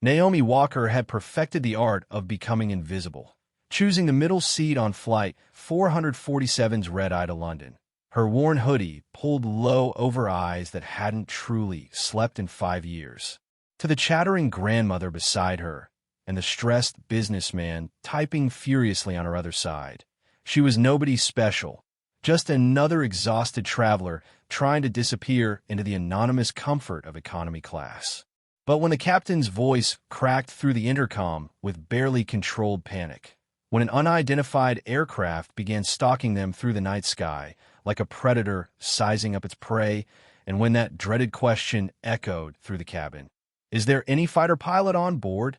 Naomi Walker had perfected the art of becoming invisible, choosing the middle seat on Flight 447's red-eye to London. Her worn hoodie pulled low over eyes that hadn't truly slept in 5 years. To the chattering grandmother beside her and the stressed businessman typing furiously on her other side, she was nobody special, just another exhausted traveler trying to disappear into the anonymous comfort of economy class. But when the captain's voice cracked through the intercom with barely controlled panic, when an unidentified aircraft began stalking them through the night sky like a predator sizing up its prey, and when that dreaded question echoed through the cabin, "Is there any fighter pilot on board?"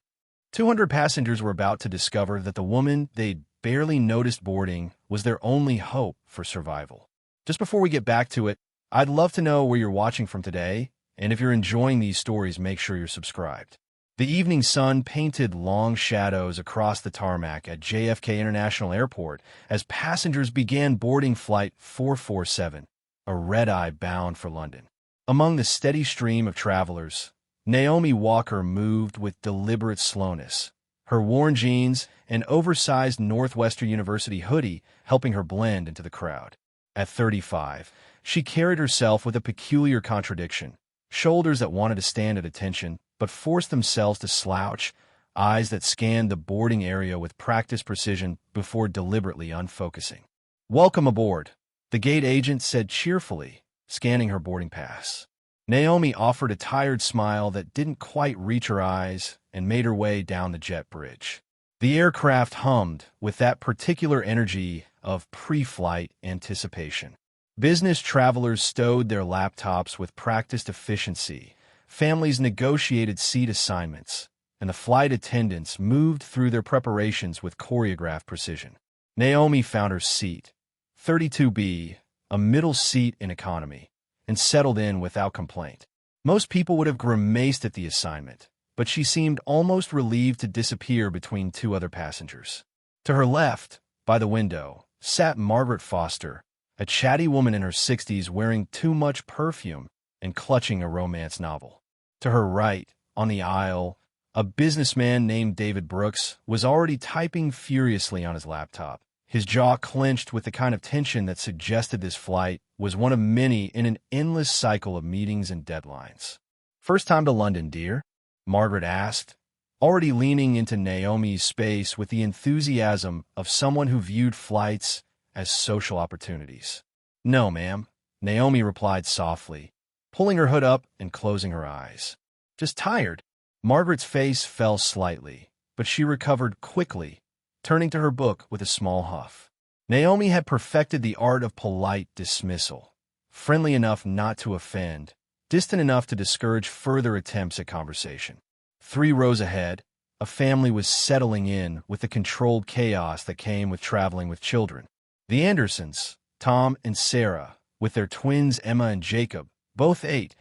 200 passengers were about to discover that the woman they'd barely noticed boarding was their only hope for survival. Just before we get back to it, I'd love to know where you're watching from today, and if you're enjoying these stories, make sure you're subscribed. The evening sun painted long shadows across the tarmac at JFK International Airport as passengers began boarding Flight 447, a red-eye bound for London. Among the steady stream of travelers, Naomi Walker moved with deliberate slowness, her worn jeans and oversized Northwestern University hoodie helping her blend into the crowd. At 35, she carried herself with a peculiar contradiction: shoulders that wanted to stand at attention but forced themselves to slouch, eyes that scanned the boarding area with practiced precision before deliberately unfocusing. "Welcome aboard," the gate agent said cheerfully, scanning her boarding pass. Naomi offered a tired smile that didn't quite reach her eyes and made her way down the jet bridge. The aircraft hummed with that particular energy of pre-flight anticipation. Business travelers stowed their laptops with practiced efficiency, families negotiated seat assignments, and the flight attendants moved through their preparations with choreographed precision. Naomi found her seat, 32B, a middle seat in economy, and settled in without complaint. Most people would have grimaced at the assignment, but she seemed almost relieved to disappear between two other passengers. To her left, by the window, sat Margaret Foster, a chatty woman in her 60s wearing too much perfume and clutching a romance novel. To her right, on the aisle, a businessman named David Brooks was already typing furiously on his laptop, his jaw clenched with the kind of tension that suggested this flight was one of many in an endless cycle of meetings and deadlines. "First time to London, dear?" Margaret asked, already leaning into Naomi's space with the enthusiasm of someone who viewed flights as social opportunities. "No, ma'am," Naomi replied softly, pulling her hood up and closing her eyes. "Just tired." Margaret's face fell slightly, but she recovered quickly, turning to her book with a small huff. Naomi had perfected the art of polite dismissal, friendly enough not to offend, distant enough to discourage further attempts at conversation. 3 rows ahead, a family was settling in with the controlled chaos that came with traveling with children. The Andersons, Tom and Sarah, with their twins Emma and Jacob, both 8,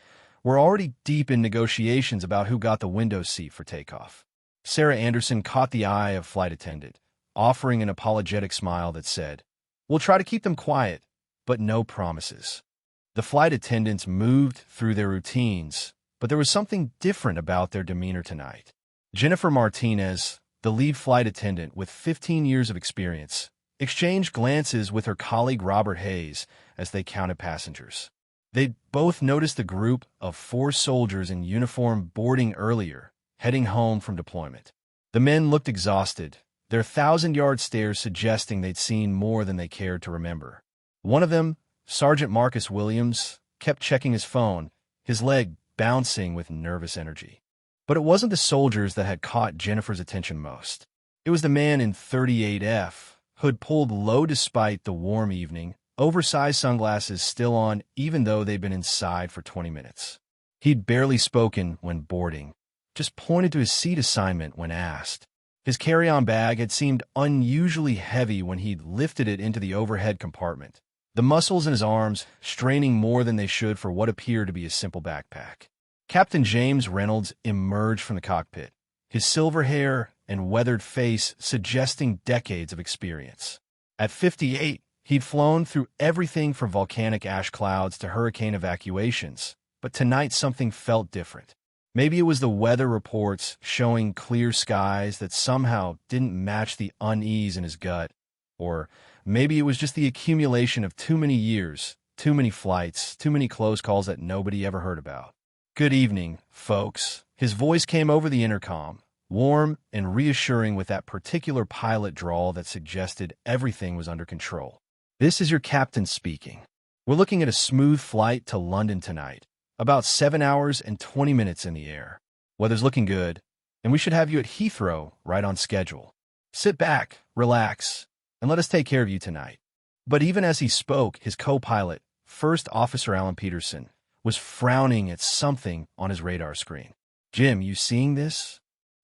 were already deep in negotiations about who got the window seat for takeoff. Sarah Anderson caught the eye of flight attendant, offering an apologetic smile that said, "We'll try to keep them quiet, but no promises." The flight attendants moved through their routines, but there was something different about their demeanor tonight. Jennifer Martinez, the lead flight attendant with 15 years of experience, exchanged glances with her colleague Robert Hayes as they counted passengers. They'd both noticed a group of 4 soldiers in uniform boarding earlier, heading home from deployment. The men looked exhausted, their 1,000-yard stares suggesting they'd seen more than they cared to remember. One of them, Sergeant Marcus Williams, kept checking his phone, his leg bouncing with nervous energy. But it wasn't the soldiers that had caught Jennifer's attention most. It was the man in 38F, hood pulled low despite the warm evening, oversized sunglasses still on even though they'd been inside for 20 minutes. He'd barely spoken when boarding, just pointed to his seat assignment when asked. His carry-on bag had seemed unusually heavy when he'd lifted it into the overhead compartment, the muscles in his arms straining more than they should for what appeared to be a simple backpack. Captain James Reynolds emerged from the cockpit, his silver hair and weathered face suggesting decades of experience. At 58, he'd flown through everything from volcanic ash clouds to hurricane evacuations, but tonight something felt different. Maybe it was the weather reports showing clear skies that somehow didn't match the unease in his gut. Or maybe it was just the accumulation of too many years, too many flights, too many close calls that nobody ever heard about. "Good evening, folks." His voice came over the intercom, warm and reassuring with that particular pilot drawl that suggested everything was under control. "This is your captain speaking. We're looking at a smooth flight to London tonight. About 7 hours and 20 minutes in the air. Weather's looking good, and we should have you at Heathrow right on schedule. Sit back, relax, and let us take care of you tonight." But even as he spoke, his co-pilot, First Officer Alan Peterson, was frowning at something on his radar screen. "Jim, you seeing this?"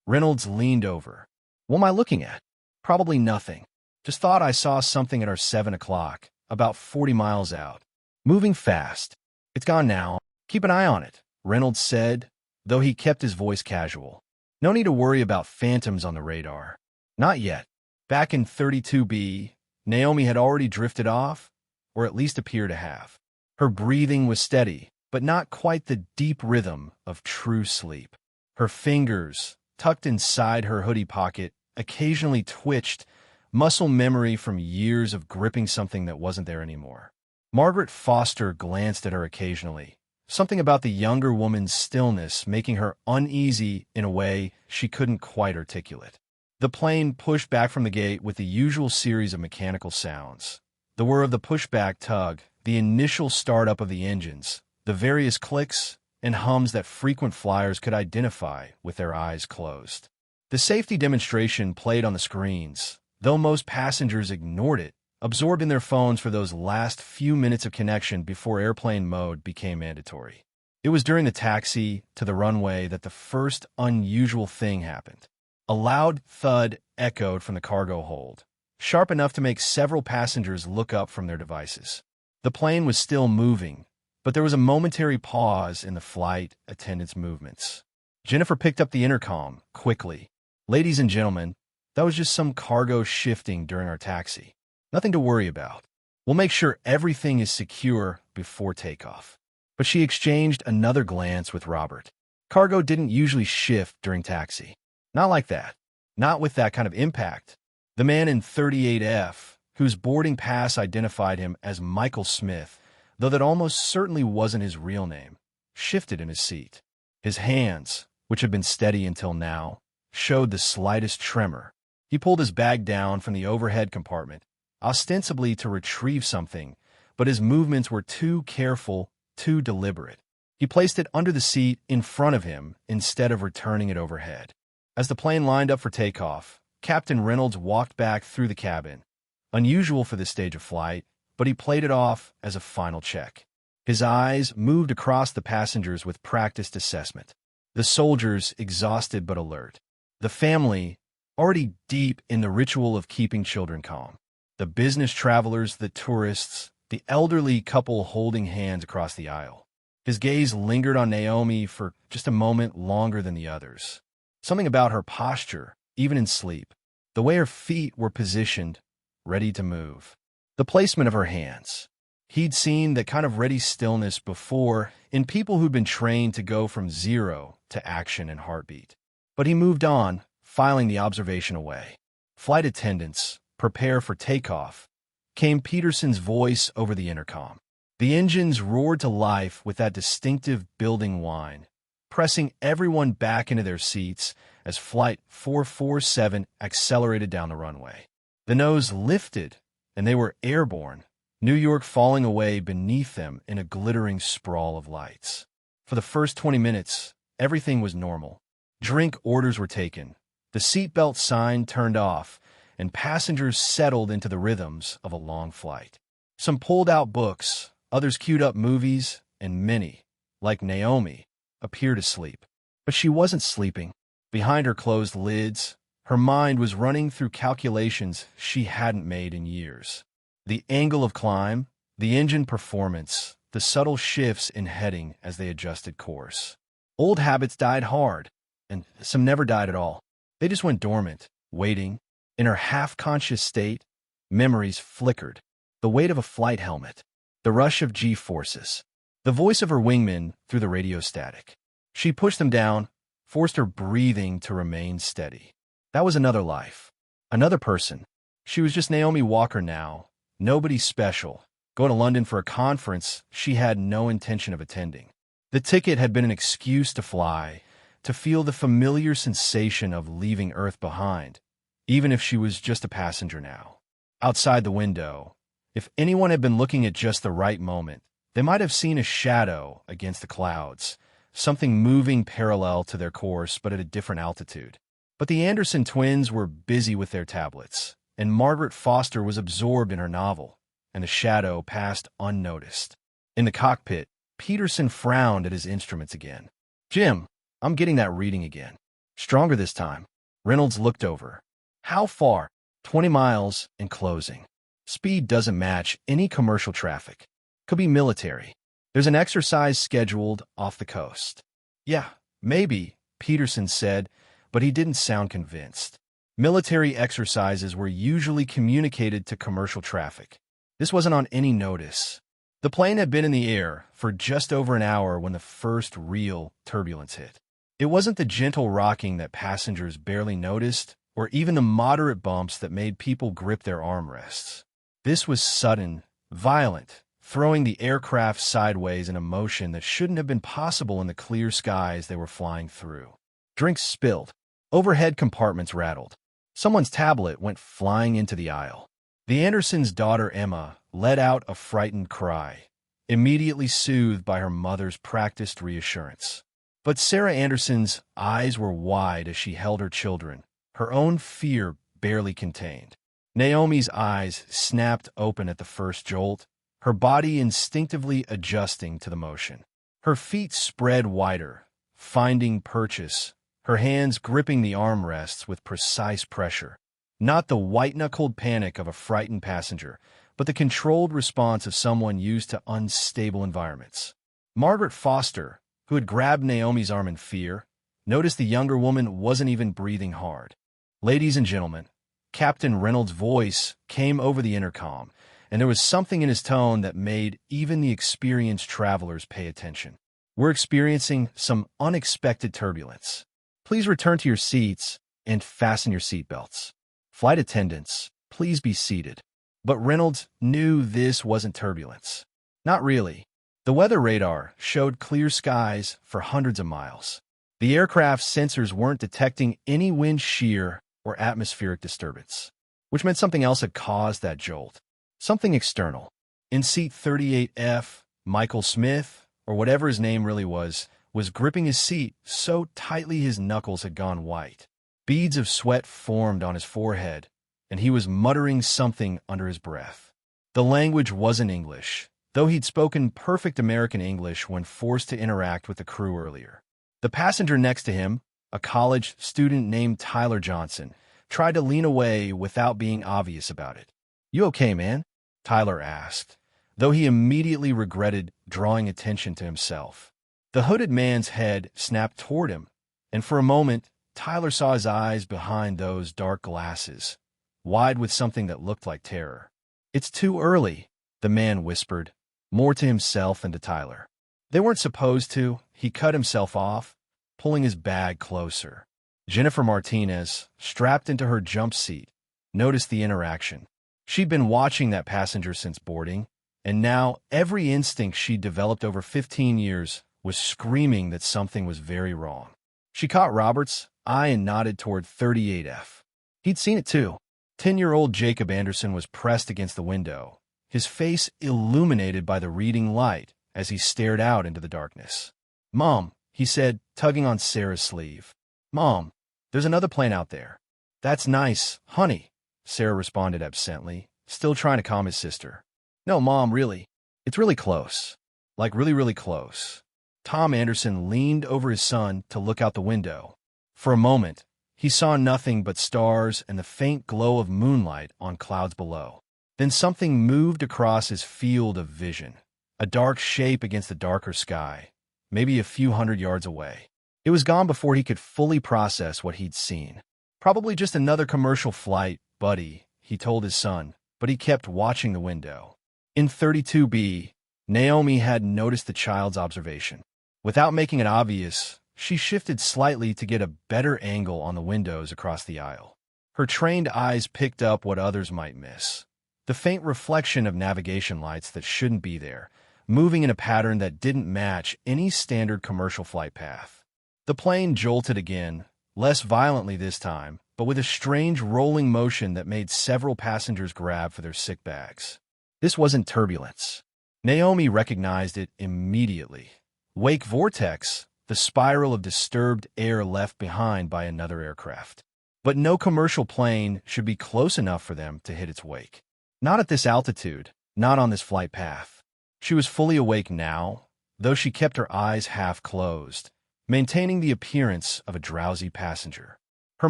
Reynolds leaned over. "What am I looking at?" "Probably nothing. Just thought I saw something at our 7 o'clock, about 40 miles out. Moving fast. It's gone now. Keep an eye on it," Reynolds said, though he kept his voice casual. "No need to worry about phantoms on the radar. Not yet." Back in 32B, Naomi had already drifted off, or at least appeared to have. Her breathing was steady, but not quite the deep rhythm of true sleep. Her fingers, tucked inside her hoodie pocket, occasionally twitched, muscle memory from years of gripping something that wasn't there anymore. Margaret Foster glanced at her occasionally, something about the younger woman's stillness making her uneasy in a way she couldn't quite articulate. The plane pushed back from the gate with the usual series of mechanical sounds. The whir of the pushback tug, the initial startup of the engines, the various clicks and hums that frequent flyers could identify with their eyes closed. The safety demonstration played on the screens, though most passengers ignored it, absorbed in their phones for those last few minutes of connection before airplane mode became mandatory. It was during the taxi to the runway that the first unusual thing happened. A loud thud echoed from the cargo hold, sharp enough to make several passengers look up from their devices. The plane was still moving, but there was a momentary pause in the flight attendants' movements. Jennifer picked up the intercom quickly. "Ladies and gentlemen, that was just some cargo shifting during our taxi. Nothing to worry about. We'll make sure everything is secure before takeoff." But she exchanged another glance with Robert. Cargo didn't usually shift during taxi. Not like that. Not with that kind of impact. The man in 38F, whose boarding pass identified him as Michael Smith, though that almost certainly wasn't his real name, shifted in his seat. His hands, which had been steady until now, showed the slightest tremor. He pulled his bag down from the overhead compartment, ostensibly to retrieve something, but his movements were too careful, too deliberate. He placed it under the seat in front of him instead of returning it overhead. As the plane lined up for takeoff, Captain Reynolds walked back through the cabin. Unusual for this stage of flight, but he played it off as a final check. His eyes moved across the passengers with practiced assessment. The soldiers, exhausted but alert. The family, already deep in the ritual of keeping children calm. The business travelers, the tourists, the elderly couple holding hands across the aisle. His gaze lingered on Naomi for just a moment longer than the others. Something about her posture, even in sleep. The way her feet were positioned, ready to move. The placement of her hands. He'd seen that kind of ready stillness before in people who'd been trained to go from zero to action and heartbeat. But he moved on, filing the observation away. "Flight attendants, prepare for takeoff," came Peterson's voice over the intercom. The engines roared to life with that distinctive building whine, pressing everyone back into their seats as Flight 447 accelerated down the runway. The nose lifted, and they were airborne, New York falling away beneath them in a glittering sprawl of lights. For the first 20 minutes, everything was normal. Drink orders were taken, the seatbelt sign turned off, and passengers settled into the rhythms of a long flight. Some pulled out books, others queued up movies, and many, like Naomi, appeared asleep. But she wasn't sleeping. Behind her closed lids, her mind was running through calculations she hadn't made in years. The angle of climb, the engine performance, the subtle shifts in heading as they adjusted course. Old habits died hard, and some never died at all. They just went dormant, waiting. In her half-conscious state, memories flickered. The weight of a flight helmet, the rush of G-forces, the voice of her wingman through the radio static. She pushed them down, forced her breathing to remain steady. That was another life. Another person. She was just Naomi Walker now. Nobody special. Going to London for a conference she had no intention of attending. The ticket had been an excuse to fly, to feel the familiar sensation of leaving Earth behind, even if she was just a passenger now. Outside the window, if anyone had been looking at just the right moment, they might have seen a shadow against the clouds, something moving parallel to their course but at a different altitude. But the Anderson twins were busy with their tablets, and Margaret Foster was absorbed in her novel, and the shadow passed unnoticed. In the cockpit, Peterson frowned at his instruments again. "Jim, I'm getting that reading again. Stronger this time." Reynolds looked over. "How far?" 20 miles and closing. Speed doesn't match any commercial traffic. Could be military. There's an exercise scheduled off the coast. "Yeah, maybe," Peterson said, but he didn't sound convinced. Military exercises were usually communicated to commercial traffic. This wasn't on any notice. The plane had been in the air for just over an hour when the first real turbulence hit. It wasn't the gentle rocking that passengers barely noticed, or even the moderate bumps that made people grip their armrests. This was sudden, violent, throwing the aircraft sideways in a motion that shouldn't have been possible in the clear skies they were flying through. Drinks spilled. Overhead compartments rattled. Someone's tablet went flying into the aisle. The Andersons' daughter Emma let out a frightened cry, immediately soothed by her mother's practiced reassurance. But Sarah Anderson's eyes were wide as she held her children, her own fear barely contained. Naomi's eyes snapped open at the first jolt, her body instinctively adjusting to the motion. Her feet spread wider, finding purchase, her hands gripping the armrests with precise pressure. Not the white-knuckled panic of a frightened passenger, but the controlled response of someone used to unstable environments. Margaret Foster, who had grabbed Naomi's arm in fear, noticed the younger woman wasn't even breathing hard. "Ladies and gentlemen," Captain Reynolds' voice came over the intercom, and there was something in his tone that made even the experienced travelers pay attention. "We're experiencing some unexpected turbulence. Please return to your seats and fasten your seatbelts. Flight attendants, please be seated." But Reynolds knew this wasn't turbulence. Not really. The weather radar showed clear skies for hundreds of miles. The aircraft's sensors weren't detecting any wind shear or atmospheric disturbance, which meant something else had caused that jolt. Something external. In seat 38F, Michael Smith, or whatever his name really was gripping his seat so tightly his knuckles had gone white. Beads of sweat formed on his forehead, and he was muttering something under his breath. The language wasn't English, though he'd spoken perfect American English when forced to interact with the crew earlier. The passenger next to him, a college student named Tyler Johnson, tried to lean away without being obvious about it. "You okay, man?" Tyler asked, though he immediately regretted drawing attention to himself. The hooded man's head snapped toward him, and for a moment, Tyler saw his eyes behind those dark glasses, wide with something that looked like terror. "It's too early," the man whispered, more to himself than to Tyler. "They weren't supposed to." He cut himself off, pulling his bag closer. Jennifer Martinez, strapped into her jump seat, noticed the interaction. She'd been watching that passenger since boarding, and now every instinct she'd developed over 15 years was screaming that something was very wrong. She caught Robert's eye and nodded toward 38F. He'd seen it too. 10-year-old Jacob Anderson was pressed against the window, his face illuminated by the reading light as he stared out into the darkness. "Mom," he said, tugging on Sarah's sleeve. "Mom, there's another plane out there." "That's nice, honey," Sarah responded absently, still trying to calm his sister. "No, Mom, really. It's really close. Like really, really close." Tom Anderson leaned over his son to look out the window. For a moment, he saw nothing but stars and the faint glow of moonlight on clouds below. Then something moved across his field of vision, a dark shape against the darker sky, maybe a few hundred yards away. It was gone before he could fully process what he'd seen. "Probably just another commercial flight, buddy," he told his son, but he kept watching the window. In 32B, Naomi had noticed the child's observation. Without making it obvious, She shifted slightly to get a better angle on the windows across the aisle. Her trained eyes picked up what others might miss. The faint reflection of navigation lights that shouldn't be there, moving in a pattern that didn't match any standard commercial flight path. The plane jolted again, less violently this time, but with a strange rolling motion that made several passengers grab for their sick bags. This wasn't turbulence. Naomi recognized it immediately. Wake vortex, the spiral of disturbed air left behind by another aircraft. But no commercial plane should be close enough for them to hit its wake. Not at this altitude, not on this flight path. She was fully awake now, though she kept her eyes half closed, maintaining the appearance of a drowsy passenger. Her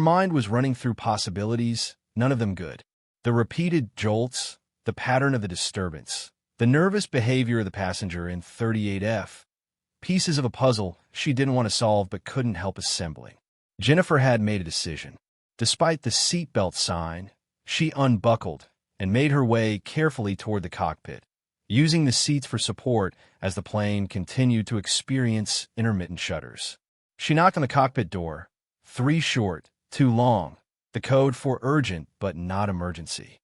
mind was running through possibilities, none of them good. The repeated jolts, the pattern of the disturbance, the nervous behavior of the passenger in 38F, pieces of a puzzle she didn't want to solve but couldn't help assembling. Jennifer had made a decision. Despite the seatbelt sign, she unbuckled and made her way carefully toward the cockpit, using the seats for support as the plane continued to experience intermittent shudders. She knocked on the cockpit door, 3 short, 2 long, the code for urgent but not emergency.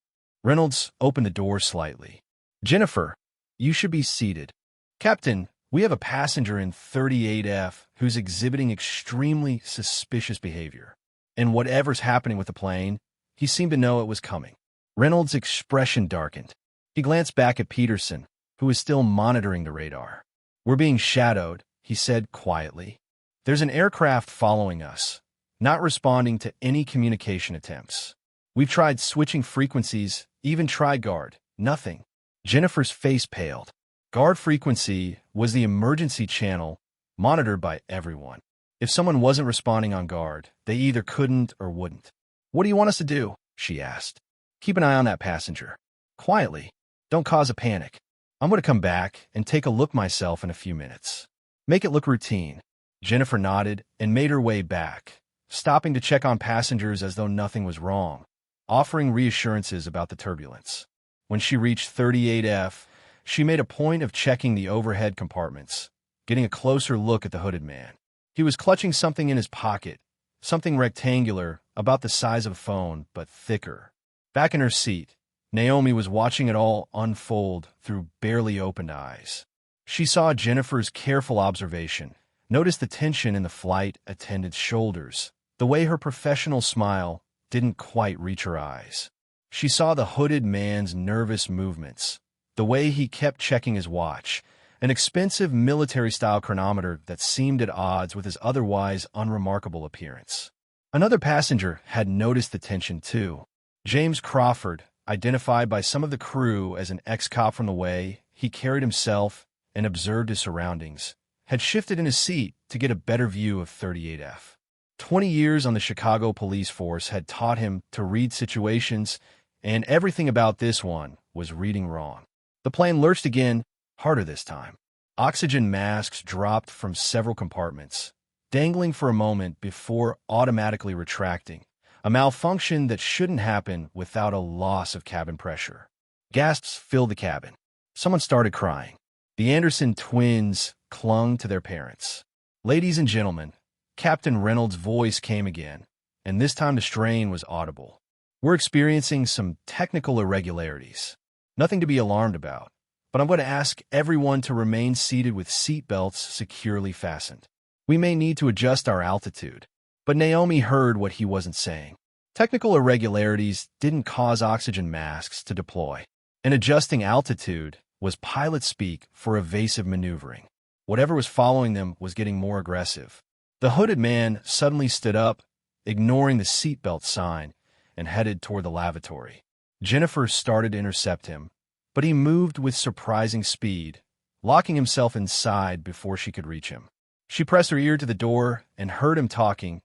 Reynolds opened the door slightly. "Jennifer, you should be seated." "Captain, we have a passenger in 38F who's exhibiting extremely suspicious behavior. And whatever's happening with the plane, he seemed to know it was coming." Reynolds' expression darkened. He glanced back at Peterson, who was still monitoring the radar. "We're being shadowed," he said quietly. "There's an aircraft following us, not responding to any communication attempts. We've tried switching frequencies, even tried guard. Nothing." Jennifer's face paled. Guard frequency was the emergency channel monitored by everyone. If someone wasn't responding on guard, they either couldn't or wouldn't. "What do you want us to do?" she asked. "Keep an eye on that passenger. Quietly. Don't cause a panic. I'm going to come back and take a look myself in a few minutes. Make it look routine." Jennifer nodded and made her way back, stopping to check on passengers as though nothing was wrong, offering reassurances about the turbulence. When she reached 38F, she made a point of checking the overhead compartments, getting a closer look at the hooded man. He was clutching something in his pocket, something rectangular, about the size of a phone, but thicker. Back in her seat, Naomi was watching it all unfold through barely opened eyes. She saw Jennifer's careful observation, noticed the tension in the flight attendant's shoulders, the way her professional smile didn't quite reach her eyes. She saw the hooded man's nervous movements, the way he kept checking his watch, an expensive military-style chronometer that seemed at odds with his otherwise unremarkable appearance. Another passenger had noticed the tension too. James Crawford, identified by some of the crew as an ex-cop from the way he carried himself and observed his surroundings, had shifted in his seat to get a better view of 38F. 20 years on the Chicago police force had taught him to read situations, and everything about this one was reading wrong. The plane lurched again, harder this time. Oxygen masks dropped from several compartments, dangling for a moment before automatically retracting, a malfunction that shouldn't happen without a loss of cabin pressure. Gasps filled the cabin. Someone started crying. The Anderson twins clung to their parents. "Ladies and gentlemen," Captain Reynolds' voice came again, and this time the strain was audible. "We're experiencing some technical irregularities. Nothing to be alarmed about, but I'm going to ask everyone to remain seated with seat belts securely fastened. We may need to adjust our altitude." But Naomi heard what he wasn't saying. Technical irregularities didn't cause oxygen masks to deploy. And adjusting altitude was pilot speak for evasive maneuvering. Whatever was following them was getting more aggressive. The hooded man suddenly stood up, ignoring the seatbelt sign, and headed toward the lavatory. Jennifer started to intercept him, but he moved with surprising speed, locking himself inside before she could reach him. She pressed her ear to the door and heard him talking,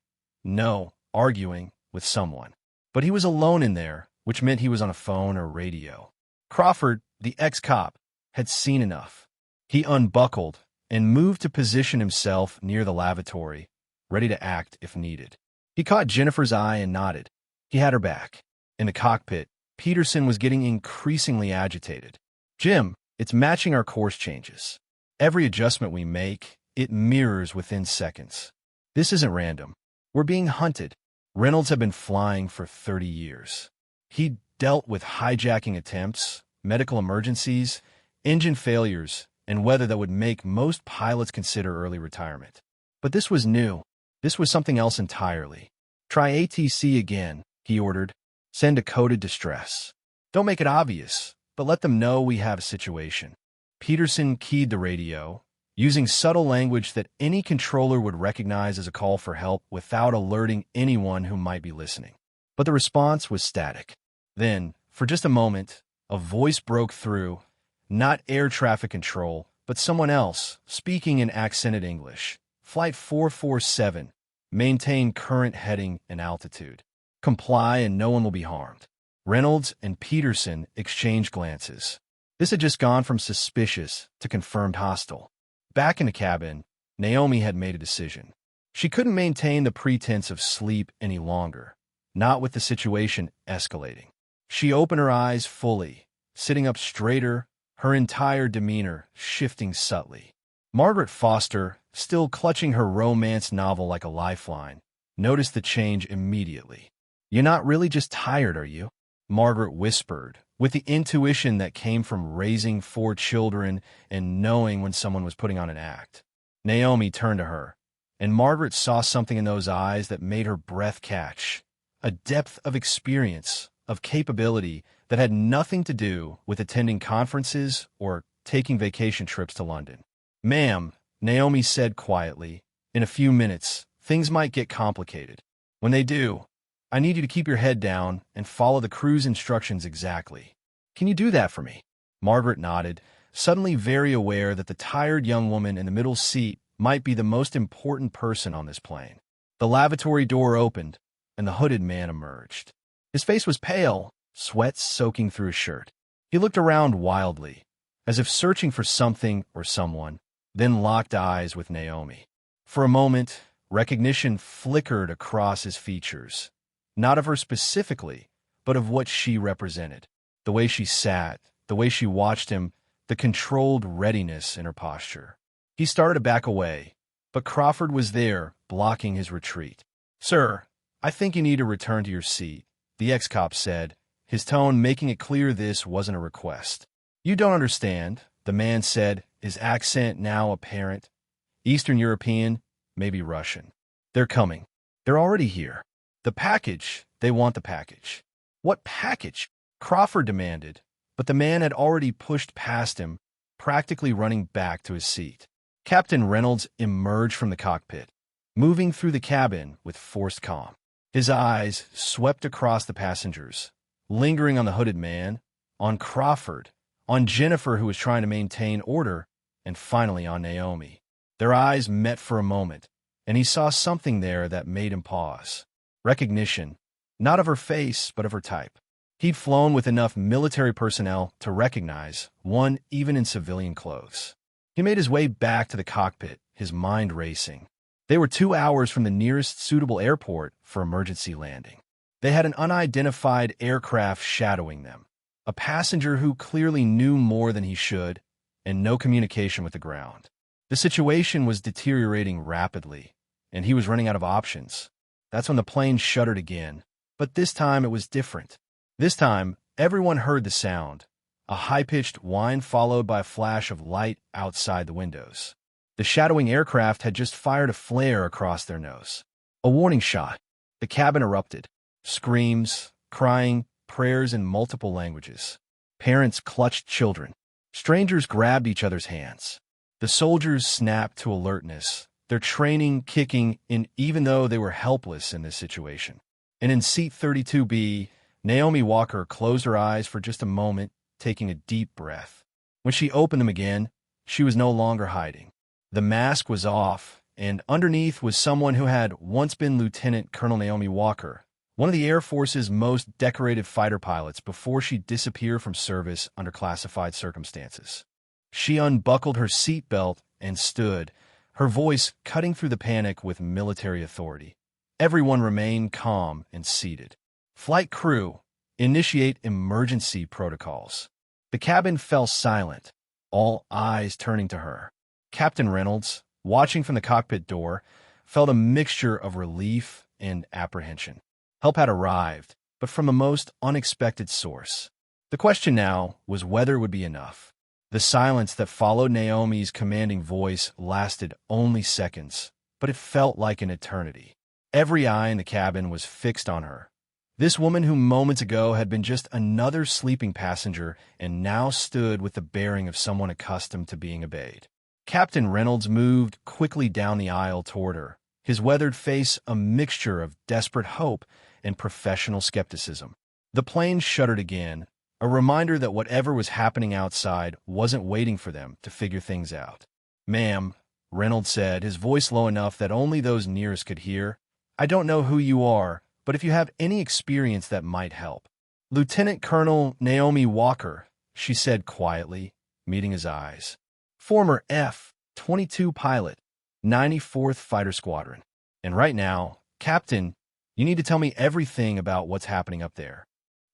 arguing, with someone. But he was alone in there, which meant he was on a phone or radio. Crawford, the ex-cop, had seen enough. He unbuckled and moved to position himself near the lavatory, ready to act if needed. He caught Jennifer's eye and nodded. He had her back. In the cockpit, Peterson was getting increasingly agitated. "Jim, it's matching our course changes. Every adjustment we make, it mirrors within seconds. This isn't random. We're being hunted. Reynolds had been flying for 30 years. He'd dealt with hijacking attempts, medical emergencies, engine failures, and weather that would make most pilots consider early retirement. But this was new. This was something else entirely. "Try ATC again," he ordered. "Send a coded distress. Don't make it obvious, but let them know we have a situation." Peterson keyed the radio, using subtle language that any controller would recognize as a call for help without alerting anyone who might be listening. But the response was static. Then, for just a moment, a voice broke through, not air traffic control, but someone else, speaking in accented English. "Flight 447. Maintain current heading and altitude. Comply and no one will be harmed." Reynolds and Peterson exchanged glances. This had just gone from suspicious to confirmed hostile. Back in the cabin, Naomi had made a decision. She couldn't maintain the pretense of sleep any longer, not with the situation escalating. She opened her eyes fully, sitting up straighter, her entire demeanor shifting subtly. Margaret Foster, still clutching her romance novel like a lifeline, noticed the change immediately. "You're not really just tired, are you?" Margaret whispered, with the intuition that came from raising 4 children and knowing when someone was putting on an act. Naomi turned to her, and Margaret saw something in those eyes that made her breath catch, a depth of experience, of capability that had nothing to do with attending conferences or taking vacation trips to London. "Ma'am," Naomi said quietly, "in a few minutes, things might get complicated. When they do, I need you to keep your head down and follow the crew's instructions exactly. Can you do that for me?" Margaret nodded, suddenly very aware that the tired young woman in the middle seat might be the most important person on this plane. The lavatory door opened, and the hooded man emerged. His face was pale, sweat soaking through his shirt. He looked around wildly, as if searching for something or someone, then locked eyes with Naomi. For a moment, recognition flickered across his features, not of her specifically, but of what she represented. The way she sat, the way she watched him, the controlled readiness in her posture. He started to back away, but Crawford was there, blocking his retreat. "Sir, I think you need to return to your seat," the ex-cop said, his tone making it clear this wasn't a request. "You don't understand," the man said, his accent now apparent. "Eastern European, maybe Russian. They're coming. They're already here. The package, they want the package." "What package?" Crawford demanded, but the man had already pushed past him, practically running back to his seat. Captain Reynolds emerged from the cockpit, moving through the cabin with forced calm. His eyes swept across the passengers, lingering on the hooded man, on Crawford, on Jennifer, who was trying to maintain order, and finally on Naomi. Their eyes met for a moment, and he saw something there that made him pause. Recognition, not of her face, but of her type. He'd flown with enough military personnel to recognize one even in civilian clothes. He made his way back to the cockpit, his mind racing. They were 2 hours from the nearest suitable airport for emergency landing. They had an unidentified aircraft shadowing them, a passenger who clearly knew more than he should, and no communication with the ground. The situation was deteriorating rapidly, and he was running out of options. That's when the plane shuddered again, but this time it was different. This time, everyone heard the sound, a high-pitched whine followed by a flash of light outside the windows. The shadowing aircraft had just fired a flare across their nose. A warning shot. The cabin erupted. Screams, crying, prayers in multiple languages. Parents clutched children. Strangers grabbed each other's hands. The soldiers snapped to alertness, their training kicking in even though they were helpless in this situation. And in seat 32B, Naomi Walker closed her eyes for just a moment, taking a deep breath. When she opened them again, she was no longer hiding. The mask was off, and underneath was someone who had once been Lieutenant Colonel Naomi Walker, one of the Air Force's most decorated fighter pilots before she disappeared from service under classified circumstances. She unbuckled her seatbelt and stood, her voice cutting through the panic with military authority. Everyone remained calm and seated. "Flight crew, initiate emergency protocols." The cabin fell silent, all eyes turning to her. Captain Reynolds, watching from the cockpit door, felt a mixture of relief and apprehension. Help had arrived, but from a most unexpected source. The question now was whether it would be enough. The silence that followed Naomi's commanding voice lasted only seconds, but it felt like an eternity. Every eye in the cabin was fixed on her. This woman who moments ago had been just another sleeping passenger and now stood with the bearing of someone accustomed to being obeyed. Captain Reynolds moved quickly down the aisle toward her, his weathered face a mixture of desperate hope and professional skepticism. The plane shuddered again, a reminder that whatever was happening outside wasn't waiting for them to figure things out. "Ma'am," Reynolds said, his voice low enough that only those nearest could hear, "I don't know who you are, but if you have any experience that might help." "Lieutenant Colonel Naomi Walker," she said quietly, meeting his eyes. "Former F-22 pilot, 94th Fighter Squadron. And right now, Captain, you need to tell me everything about what's happening up there."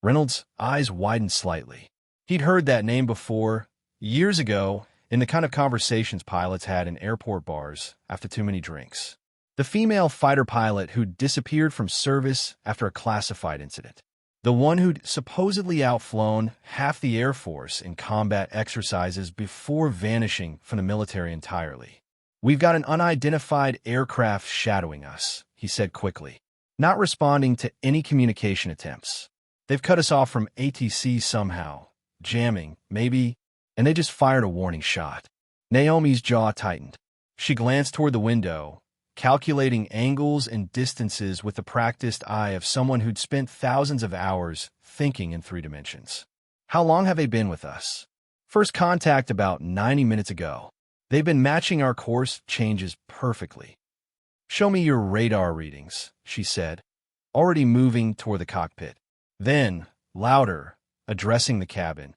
Reynolds' eyes widened slightly. He'd heard that name before, years ago, in the kind of conversations pilots had in airport bars after too many drinks. The female fighter pilot who'd disappeared from service after a classified incident. The one who'd supposedly outflown half the Air Force in combat exercises before vanishing from the military entirely. "We've got an unidentified aircraft shadowing us," he said quickly, not responding to any communication attempts. "They've cut us off from ATC somehow, jamming, maybe, and they just fired a warning shot." Naomi's jaw tightened. She glanced toward the window, calculating angles and distances with the practiced eye of someone who'd spent thousands of hours thinking in 3 dimensions. "How long have they been with us?" "First contact about 90 minutes ago. They've been matching our course changes perfectly." "Show me your radar readings," she said, already moving toward the cockpit. Then, louder, addressing the cabin,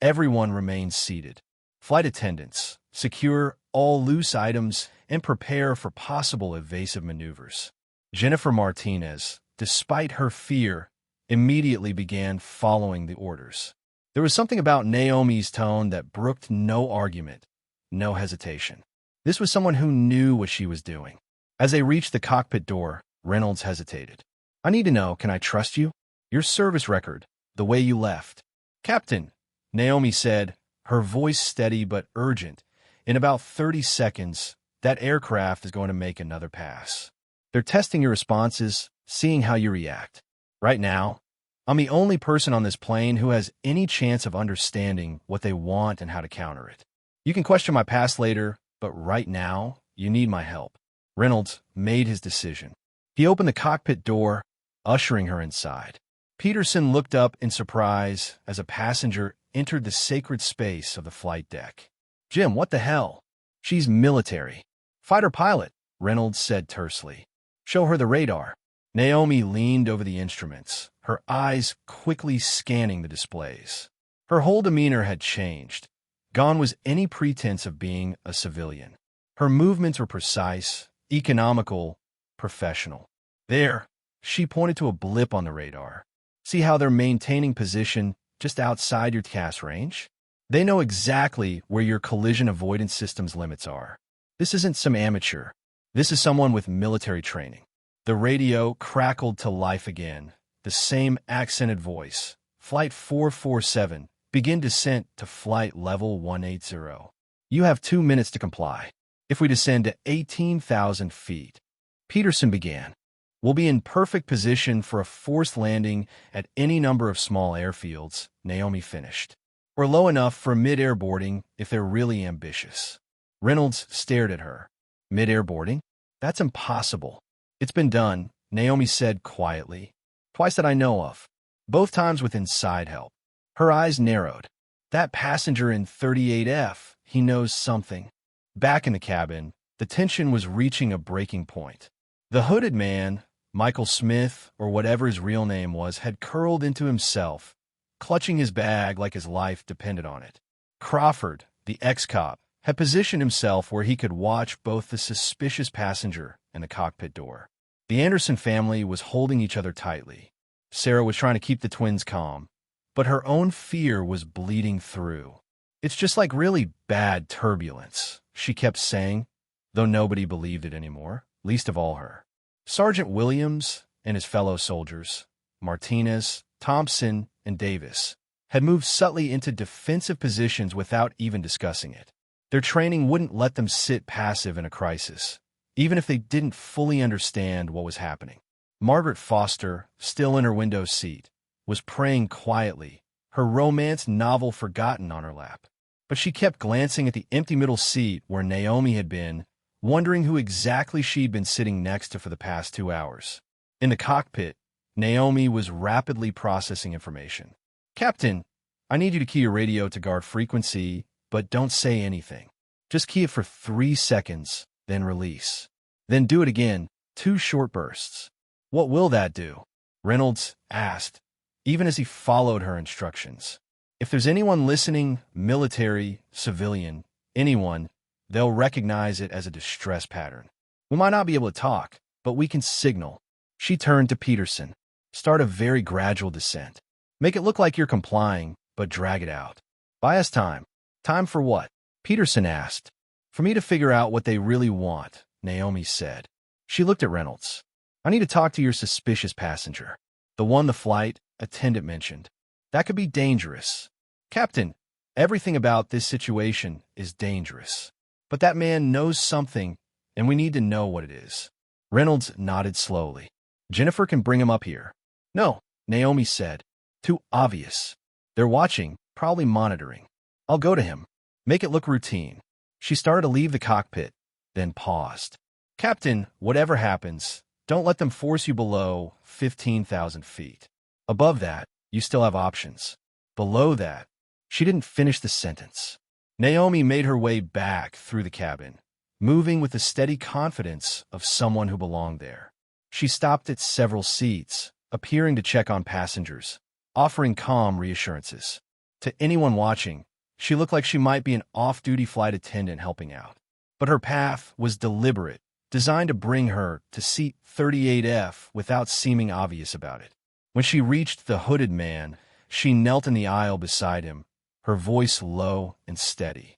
everyone remained seated. "Flight attendants, secure all loose items and prepare for possible evasive maneuvers." Jennifer Martinez, despite her fear, immediately began following the orders. There was something about Naomi's tone that brooked no argument, no hesitation. This was someone who knew what she was doing. As they reached the cockpit door, Reynolds hesitated. "I need to know, can I trust you? Your service record, the way you left." "Captain," Naomi said, her voice steady but urgent, "in about 30 seconds, that aircraft is going to make another pass. They're testing your responses, seeing how you react. Right now, I'm the only person on this plane who has any chance of understanding what they want and how to counter it. You can question my past later, but right now, you need my help." Reynolds made his decision. He opened the cockpit door, ushering her inside. Peterson looked up in surprise as a passenger entered the sacred space of the flight deck. "Jim, what the hell?" "She's military. Fighter pilot," Reynolds said tersely. "Show her the radar." Naomi leaned over the instruments, her eyes quickly scanning the displays. Her whole demeanor had changed. Gone was any pretense of being a civilian. Her movements were precise, economical, professional. "There," she pointed to a blip on the radar. "See how they're maintaining position just outside your cast range? They know exactly where your collision avoidance system's limits are. This isn't some amateur. This is someone with military training." The radio crackled to life again, the same accented voice. "Flight 447, begin descent to flight level 180. You have 2 minutes to comply. If we descend to 18,000 feet." Peterson began. "We'll be in perfect position for a forced landing at any number of small airfields," Naomi finished. "Or low enough for mid-air boarding if they're really ambitious." Reynolds stared at her. "Mid-air boarding? That's impossible." "It's been done," Naomi said quietly. "Twice that I know of. Both times with inside help." Her eyes narrowed. "That passenger in 38F, he knows something." Back in the cabin, the tension was reaching a breaking point. The hooded man, Michael Smith, or whatever his real name was, had curled into himself, clutching his bag like his life depended on it. Crawford, the ex-cop, had positioned himself where he could watch both the suspicious passenger and the cockpit door. The Anderson family was holding each other tightly. Sarah was trying to keep the twins calm, but her own fear was bleeding through. "It's just like really bad turbulence," she kept saying, though nobody believed it anymore. least of all her. Sergeant Williams and his fellow soldiers, Martinez, Thompson, and Davis, had moved subtly into defensive positions without even discussing it. Their training wouldn't let them sit passive in a crisis, even if they didn't fully understand what was happening. Margaret Foster, still in her window seat, was praying quietly, her romance novel forgotten on her lap. But she kept glancing at the empty middle seat where Naomi had been, wondering who exactly she'd been sitting next to for the past 2 hours. In the cockpit, Naomi was rapidly processing information. "Captain, I need you to key your radio to guard frequency, but don't say anything. Just key it for 3 seconds, then release. Then do it again, 2 short bursts." "What will that do?" Reynolds asked, even as he followed her instructions. "If there's anyone listening, military, civilian, anyone, they'll recognize it as a distress pattern. We might not be able to talk, but we can signal." She turned to Peterson. "Start a very gradual descent. Make it look like you're complying, but drag it out. Buy us time." "Time for what?" Peterson asked. "For me to figure out what they really want," Naomi said. She looked at Reynolds. "I need to talk to your suspicious passenger. The one the flight attendant mentioned. That could be dangerous." "Captain, everything about this situation is dangerous. But that man knows something, and we need to know what it is." Reynolds nodded slowly. "Jennifer can bring him up here." "No," Naomi said. "Too obvious. They're watching, probably monitoring. I'll go to him. Make it look routine." She started to leave the cockpit, then paused. "Captain, whatever happens, don't let them force you below 15,000 feet. Above that, you still have options. Below that—" She didn't finish the sentence. Naomi made her way back through the cabin, moving with the steady confidence of someone who belonged there. She stopped at several seats, appearing to check on passengers, offering calm reassurances. To anyone watching, she looked like she might be an off-duty flight attendant helping out. But her path was deliberate, designed to bring her to seat 38F without seeming obvious about it. When she reached the hooded man, she knelt in the aisle beside him, her voice low and steady.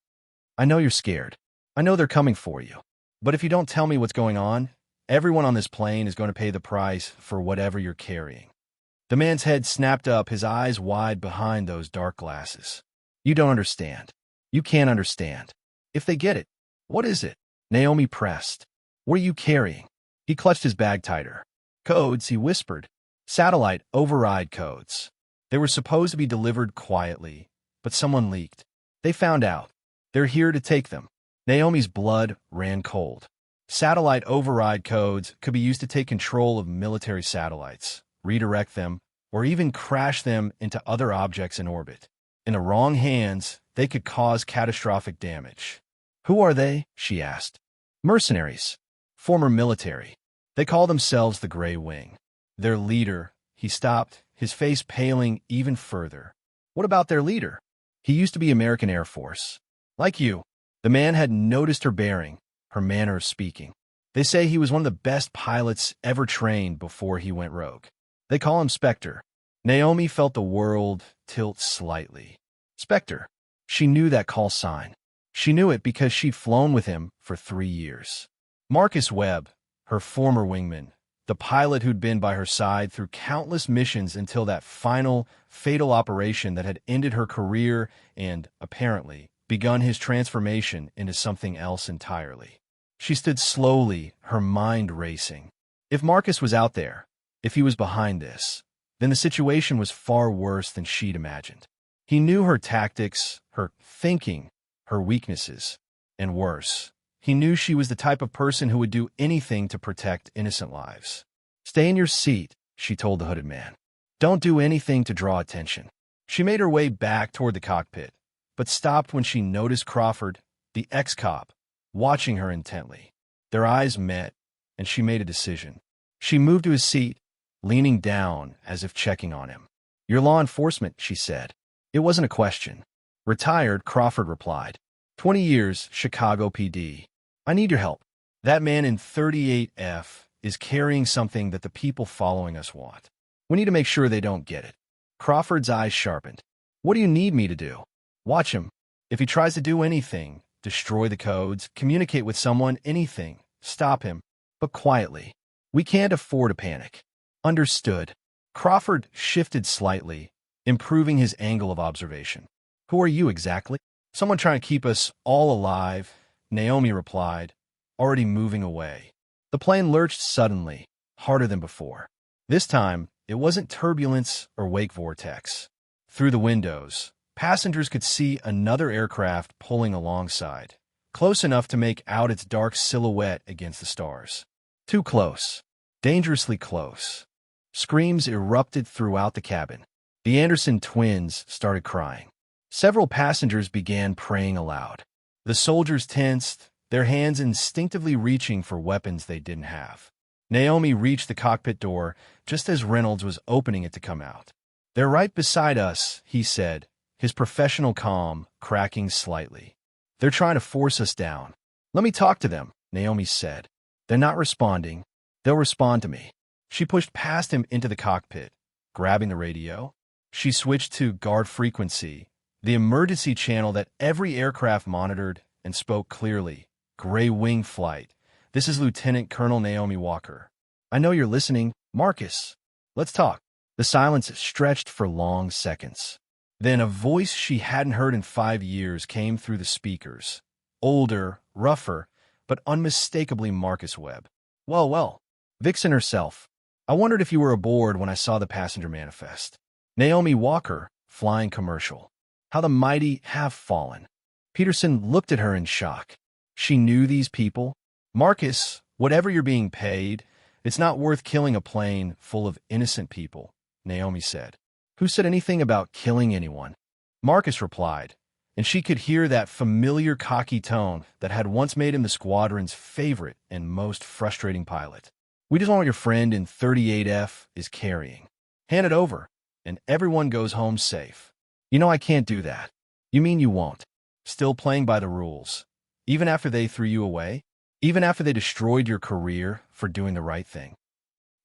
"I know you're scared. I know they're coming for you. But if you don't tell me what's going on, everyone on this plane is going to pay the price for whatever you're carrying." The man's head snapped up, his eyes wide behind those dark glasses. "You don't understand. You can't understand. If they get it, what is it?" Naomi pressed. "What are you carrying?" He clutched his bag tighter. "Codes," he whispered. "Satellite override codes. They were supposed to be delivered quietly, but someone leaked. They found out. They're here to take them." Naomi's blood ran cold. Satellite override codes could be used to take control of military satellites, redirect them, or even crash them into other objects in orbit. In the wrong hands, they could cause catastrophic damage. "Who are they?" she asked. "Mercenaries. Former military. They call themselves the Gray Wing. Their leader—" He stopped, his face paling even further. "What about their leader?" "He used to be American Air Force. Like you." The man had noticed her bearing, her manner of speaking. "They say he was one of the best pilots ever trained before he went rogue. They call him Spectre." Naomi felt the world tilt slightly. Spectre. She knew that call sign. She knew it because she'd flown with him for 3 years. Marcus Webb, her former wingman, the pilot who'd been by her side through countless missions until that final, fatal operation that had ended her career and, apparently, begun his transformation into something else entirely. She stood slowly, her mind racing. If Marcus was out there, if he was behind this, then the situation was far worse than she'd imagined. He knew her tactics, her thinking, her weaknesses, and worse, he knew she was the type of person who would do anything to protect innocent lives. "Stay in your seat," she told the hooded man. "Don't do anything to draw attention." She made her way back toward the cockpit, but stopped when she noticed Crawford, the ex-cop, watching her intently. Their eyes met, and she made a decision. She moved to his seat, leaning down as if checking on him. "You're law enforcement," she said. It wasn't a question. "Retired," Crawford replied. 20 years, Chicago PD. "I need your help. That man in 38F is carrying something that the people following us want. We need to make sure they don't get it." Crawford's eyes sharpened. "What do you need me to do?" "Watch him. If he tries to do anything, destroy the codes, communicate with someone, anything, stop him." but quietly. We can't afford a panic. Understood. Crawford shifted slightly, improving his angle of observation. Who are you exactly? Someone trying to keep us all alive, Naomi replied, already moving away. The plane lurched suddenly, harder than before. This time, it wasn't turbulence or wake vortex. Through the windows, passengers could see another aircraft pulling alongside, close enough to make out its dark silhouette against the stars. Too close. Dangerously close. Screams erupted throughout the cabin. The Anderson twins started crying. Several passengers began praying aloud. The soldiers tensed, their hands instinctively reaching for weapons they didn't have. Naomi reached the cockpit door just as Reynolds was opening it to come out. "They're right beside us," he said, his professional calm cracking slightly. "They're trying to force us down." "Let me talk to them," Naomi said. "They're not responding. They'll respond to me." She pushed past him into the cockpit, grabbing the radio. She switched to guard frequency, the emergency channel that every aircraft monitored, and spoke clearly. "Gray wing flight. This is Lieutenant Colonel Naomi Walker. I know you're listening. Marcus, let's talk." The silence stretched for long seconds. Then a voice she hadn't heard in 5 years came through the speakers. Older, rougher, but unmistakably Marcus Webb. Well, Vixen herself. "I wondered if you were aboard when I saw the passenger manifest. Naomi Walker, flying commercial. How the mighty have fallen." Peterson looked at her in shock. She knew these people. "Marcus, whatever you're being paid, it's not worth killing a plane full of innocent people," Naomi said. "Who said anything about killing anyone?" Marcus replied, and she could hear that familiar cocky tone that had once made him the squadron's favorite and most frustrating pilot. "We just want what your friend in 38F is carrying. Hand it over, and everyone goes home safe." "You know I can't do that." "You mean you won't?" "Still playing by the rules. Even after they threw you away? Even after they destroyed your career for doing the right thing?"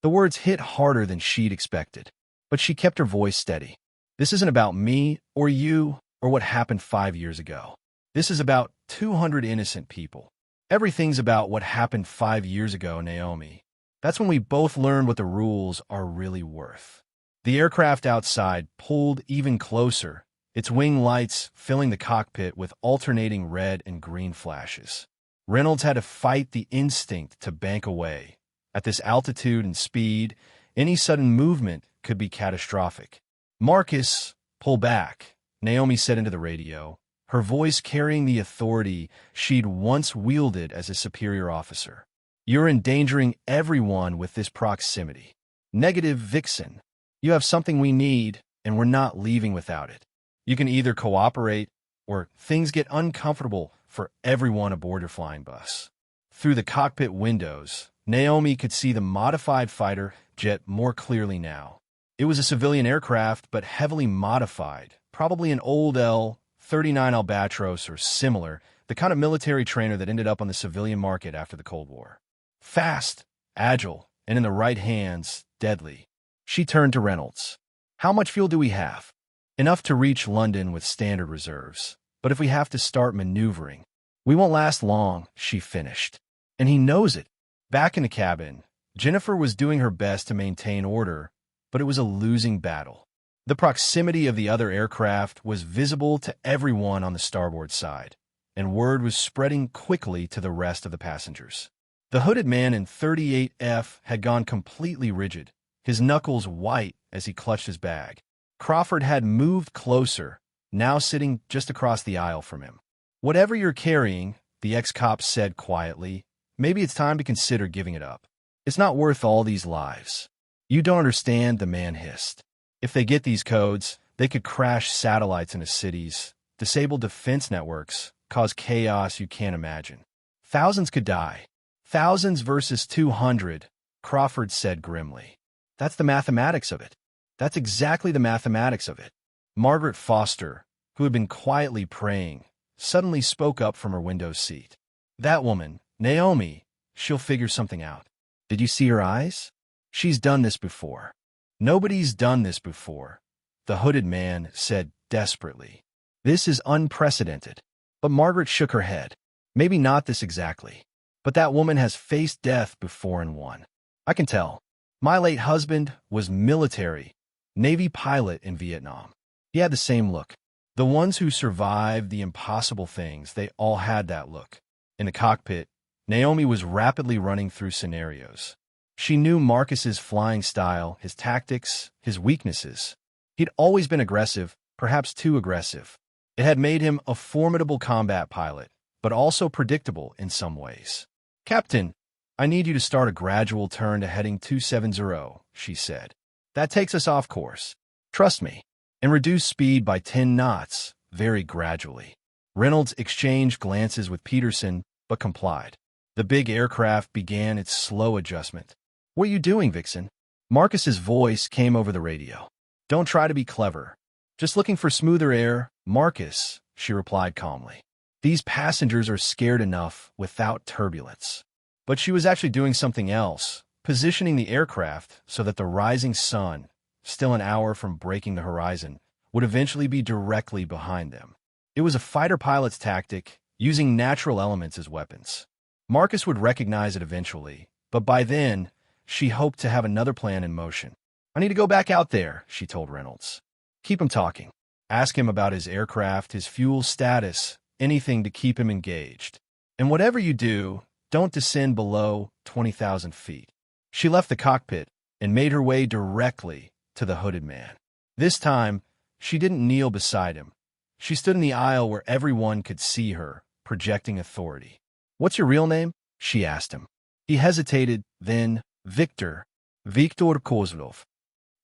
The words hit harder than she'd expected, but she kept her voice steady. "This isn't about me or you or what happened 5 years ago. This is about 200 innocent people. Everything's about what happened 5 years ago, Naomi. That's when we both learned what the rules are really worth." The aircraft outside pulled even closer, its wing lights filling the cockpit with alternating red and green flashes. Reynolds had to fight the instinct to bank away. At this altitude and speed, any sudden movement could be catastrophic. "Marcus, pull back," Naomi said into the radio, her voice carrying the authority she'd once wielded as a superior officer. "You're endangering everyone with this proximity." "Negative, Vixen. You have something we need, and we're not leaving without it. You can either cooperate, or things get uncomfortable for everyone aboard your flying bus." Through the cockpit windows, Naomi could see the modified fighter jet more clearly now. It was a civilian aircraft, but heavily modified, probably an old L-39 Albatros or similar, the kind of military trainer that ended up on the civilian market after the Cold War. Fast, agile, and in the right hands, deadly. She turned to Reynolds. "How much fuel do we have?" "Enough to reach London with standard reserves. But if we have to start maneuvering, we won't last long," she finished. And he knows it. Back in the cabin, Jennifer was doing her best to maintain order, but it was a losing battle. The proximity of the other aircraft was visible to everyone on the starboard side, and word was spreading quickly to the rest of the passengers. The hooded man in 38F had gone completely rigid, his knuckles white as he clutched his bag. Crawford had moved closer, now sitting just across the aisle from him. "Whatever you're carrying," the ex-cop said quietly, "maybe it's time to consider giving it up. It's not worth all these lives." "You don't understand," the man hissed. "If they get these codes, they could crash satellites into cities, disable defense networks, cause chaos you can't imagine. Thousands could die." "Thousands versus 200, Crawford said grimly. "That's the mathematics of it. That's exactly the mathematics of it." Margaret Foster, who had been quietly praying, suddenly spoke up from her window seat. "That woman, Naomi, she'll figure something out. Did you see her eyes? She's done this before." "Nobody's done this before," the hooded man said desperately. "This is unprecedented." But Margaret shook her head. "Maybe not this exactly. But that woman has faced death before and won. I can tell. My late husband was military, Navy pilot in Vietnam. He had the same look. The ones who survived the impossible things, they all had that look. In the cockpit, Naomi was rapidly running through scenarios. She knew Marcus's flying style, his tactics, his weaknesses. He'd always been aggressive, perhaps too aggressive. It had made him a formidable combat pilot, but also predictable in some ways. "Captain, I need you to start a gradual turn to heading 270, she said. That takes us off course. Trust me. And reduce speed by 10 knots, very gradually." Reynolds exchanged glances with Peterson, but complied. The big aircraft began its slow adjustment. "What are you doing, Vixen?" Marcus's voice came over the radio. "Don't try to be clever. Just looking for smoother air, Marcus," she replied calmly. "These passengers are scared enough without turbulence." But she was actually doing something else, positioning the aircraft so that the rising sun, still an hour from breaking the horizon, would eventually be directly behind them. It was a fighter pilot's tactic, using natural elements as weapons. Marcus would recognize it eventually, but by then, she hoped to have another plan in motion. "I need to go back out there," she told Reynolds. "Keep him talking. Ask him about his aircraft, his fuel status, anything to keep him engaged. And whatever you do, don't descend below 20,000 feet." She left the cockpit and made her way directly to the hooded man. This time, she didn't kneel beside him. She stood in the aisle where everyone could see her, projecting authority. "What's your real name?" she asked him. He hesitated, then, Victor Kozlov.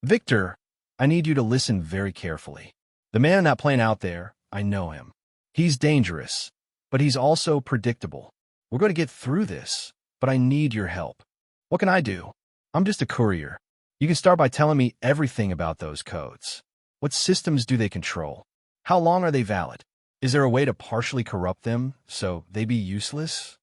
"Victor, I need you to listen very carefully. The man in that plane out there, I know him. He's dangerous, but he's also predictable. We're going to get through this, but I need your help. What can I do? I'm just a courier. You can start by telling me everything about those codes. What systems do they control? How long are they valid? Is there a way to partially corrupt them so they be useless?"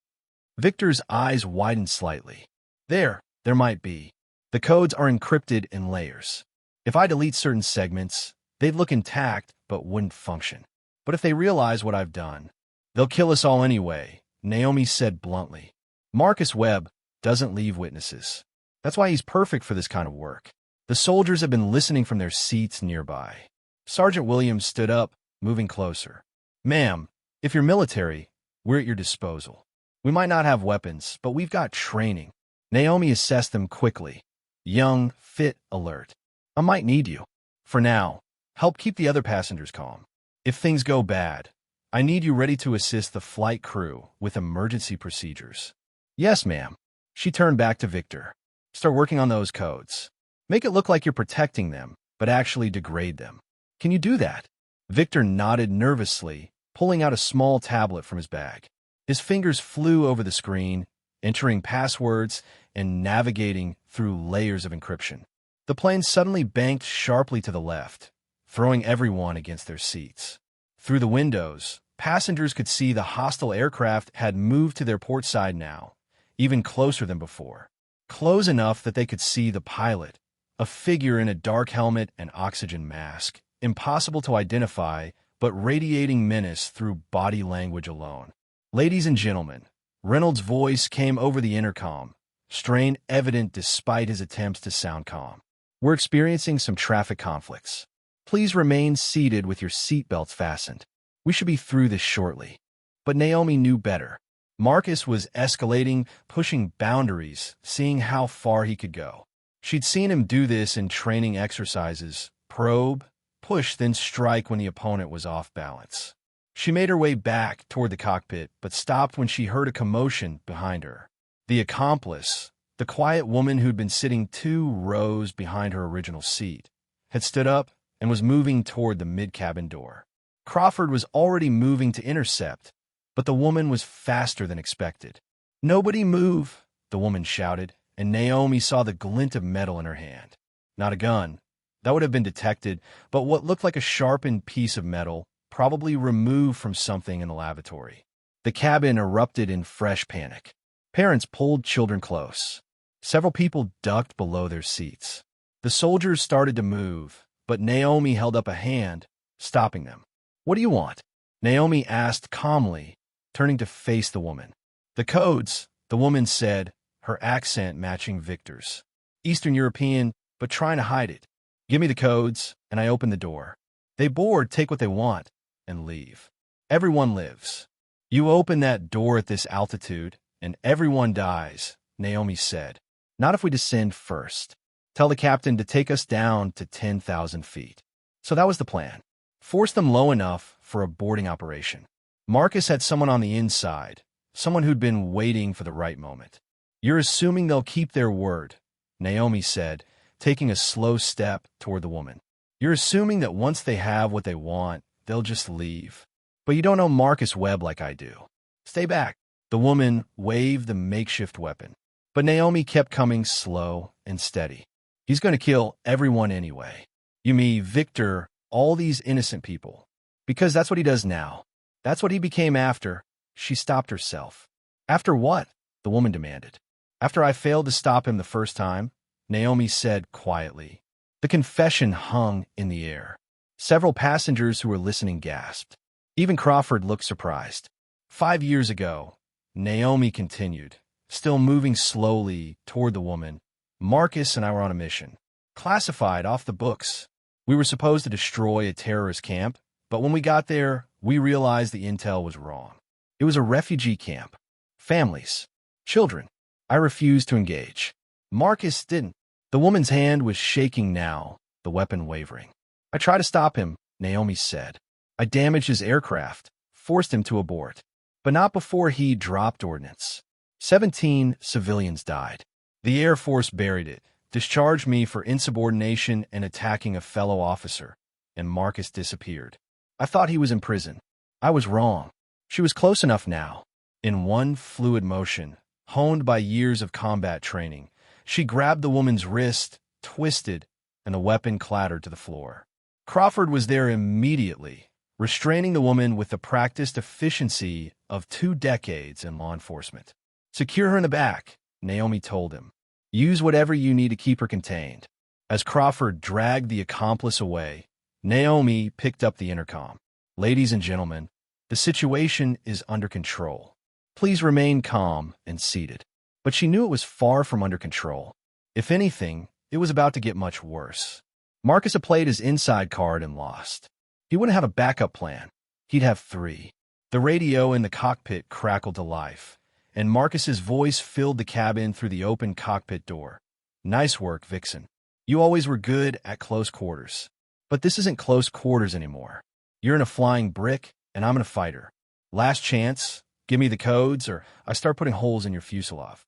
Victor's eyes widened slightly. There might be. The codes are encrypted in layers. If I delete certain segments, they'd look intact but wouldn't function. But if they realize what I've done, they'll kill us all anyway, Naomi said bluntly. Marcus Webb doesn't leave witnesses. That's why he's perfect for this kind of work. The soldiers have been listening from their seats nearby. Sergeant Williams stood up, moving closer. "Ma'am, if you're military, we're at your disposal. We might not have weapons, but we've got training." Naomi assessed them quickly. Young, fit, alert. "I might need you. For now, help keep the other passengers calm. If things go bad, I need you ready to assist the flight crew with emergency procedures." "Yes, ma'am." She turned back to Victor. "Start working on those codes. Make it look like you're protecting them, but actually degrade them. Can you do that?" Victor nodded nervously, pulling out a small tablet from his bag. His fingers flew over the screen, entering passwords and navigating through layers of encryption. The plane suddenly banked sharply to the left, throwing everyone against their seats. Through the windows, passengers could see the hostile aircraft had moved to their port side now, even closer than before. Close enough that they could see the pilot, a figure in a dark helmet and oxygen mask, impossible to identify, but radiating menace through body language alone. "Ladies and gentlemen," Reynolds' voice came over the intercom, strain evident despite his attempts to sound calm. "We're experiencing some traffic conflicts. Please remain seated with your seatbelts fastened. We should be through this shortly." But Naomi knew better. Marcus was escalating, pushing boundaries, seeing how far he could go. She'd seen him do this in training exercises, probe, push, then strike when the opponent was off balance. She made her way back toward the cockpit, but stopped when she heard a commotion behind her. The accomplice, the quiet woman who'd been sitting 2 rows behind her original seat, had stood up and was moving toward the mid-cabin door. Crawford was already moving to intercept, but the woman was faster than expected. "Nobody move," the woman shouted, and Naomi saw the glint of metal in her hand. Not a gun. That would have been detected, but what looked like a sharpened piece of metal, probably removed from something in the lavatory. The cabin erupted in fresh panic. Parents pulled children close. Several people ducked below their seats. The soldiers started to move, but Naomi held up a hand, stopping them. "What do you want?" Naomi asked calmly, turning to face the woman. "The codes. the woman said, her accent matching Victor's. Eastern European, but trying to hide it. Give me the codes, and I open the door. They board, take what they want, and leave. Everyone lives. You open that door at this altitude, and everyone dies, Naomi said. Not if we descend first. Tell the captain to take us down to 10,000 feet. So that was the plan. Force them low enough for a boarding operation. Marcus had someone on the inside, someone who'd been waiting for the right moment. You're assuming they'll keep their word, Naomi said, taking a slow step toward the woman. You're assuming that once they have what they want, they'll just leave. But you don't know Marcus Webb like I do. Stay back. The woman waved the makeshift weapon. But Naomi kept coming slow and steady. He's going to kill everyone anyway. You mean Victor, all these innocent people. Because that's what he does now. That's what he became after. She stopped herself. After what? The woman demanded. After I failed to stop him the first time, Naomi said quietly. The confession hung in the air. Several passengers who were listening gasped. Even Crawford looked surprised. 5 years ago, Naomi continued, still moving slowly toward the woman. Marcus and I were on a mission. Classified, off the books. We were supposed to destroy a terrorist camp, but when we got there, we realized the intel was wrong. It was a refugee camp. Families. Children. I refused to engage. Marcus didn't. The woman's hand was shaking now, the weapon wavering. I tried to stop him, Naomi said. I damaged his aircraft, forced him to abort. But not before he dropped ordnance. 17 civilians died. The Air Force buried it, discharged me for insubordination and attacking a fellow officer, and Marcus disappeared. I thought he was in prison. I was wrong. She was close enough now. In one fluid motion, honed by years of combat training, she grabbed the woman's wrist, twisted, and the weapon clattered to the floor. Crawford was there immediately, restraining the woman with the practiced efficiency of 2 decades in law enforcement. Secure her in the back, Naomi told him. Use whatever you need to keep her contained. As Crawford dragged the accomplice away, Naomi picked up the intercom. Ladies and gentlemen, the situation is under control. Please remain calm and seated. But she knew it was far from under control. If anything, it was about to get much worse. Marcus had played his inside card and lost. He wouldn't have a backup plan. He'd have 3. The radio in the cockpit crackled to life, and Marcus's voice filled the cabin through the open cockpit door. Nice work, Vixen. You always were good at close quarters. But this isn't close quarters anymore. You're in a flying brick, and I'm in a fighter. Last chance, give me the codes, or I start putting holes in your fuselage.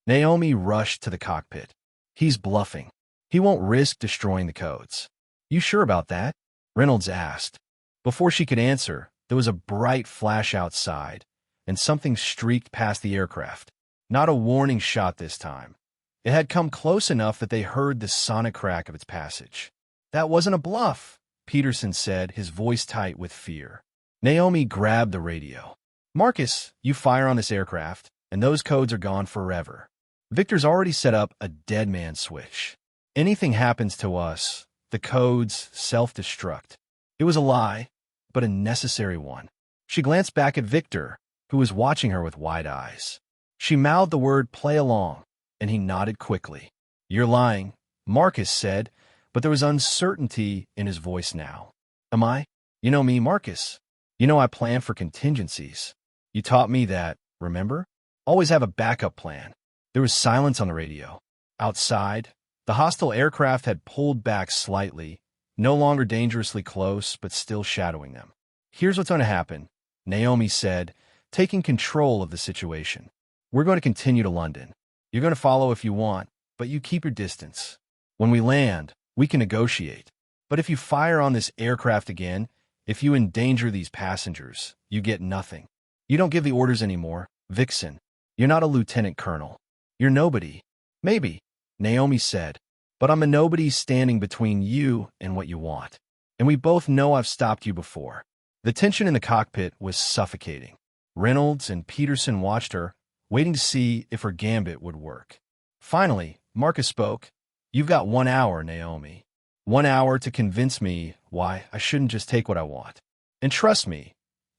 Naomi rushed to the cockpit. He's bluffing. He won't risk destroying the codes. You sure about that? Reynolds asked. Before she could answer, there was a bright flash outside, and something streaked past the aircraft. Not a warning shot this time. It had come close enough that they heard the sonic crack of its passage. That wasn't a bluff, Peterson said, his voice tight with fear. Naomi grabbed the radio. Marcus, you fire on this aircraft, and those codes are gone forever. Victor's already set up a dead man switch. Anything happens to us, the codes self-destruct. It was a lie, but a necessary one. She glanced back at Victor, who was watching her with wide eyes. She mouthed the word play along, and he nodded quickly. You're lying, Marcus said, but there was uncertainty in his voice now. Am I? You know me, Marcus. You know I plan for contingencies. You taught me that, remember? Always have a backup plan. There was silence on the radio. Outside, the hostile aircraft had pulled back slightly, no longer dangerously close, but still shadowing them. Here's what's going to happen, Naomi said, taking control of the situation. We're going to continue to London. You're going to follow if you want, but you keep your distance. When we land, we can negotiate. But if you fire on this aircraft again, if you endanger these passengers, you get nothing. You don't give the orders anymore, Vixen. You're not a lieutenant colonel. You're nobody. Maybe, Naomi said, but I'm a nobody standing between you and what you want. And we both know I've stopped you before. The tension in the cockpit was suffocating. Reynolds and Peterson watched her, waiting to see if her gambit would work. Finally, Marcus spoke. You've got 1 hour, Naomi. 1 hour to convince me why I shouldn't just take what I want. And trust me,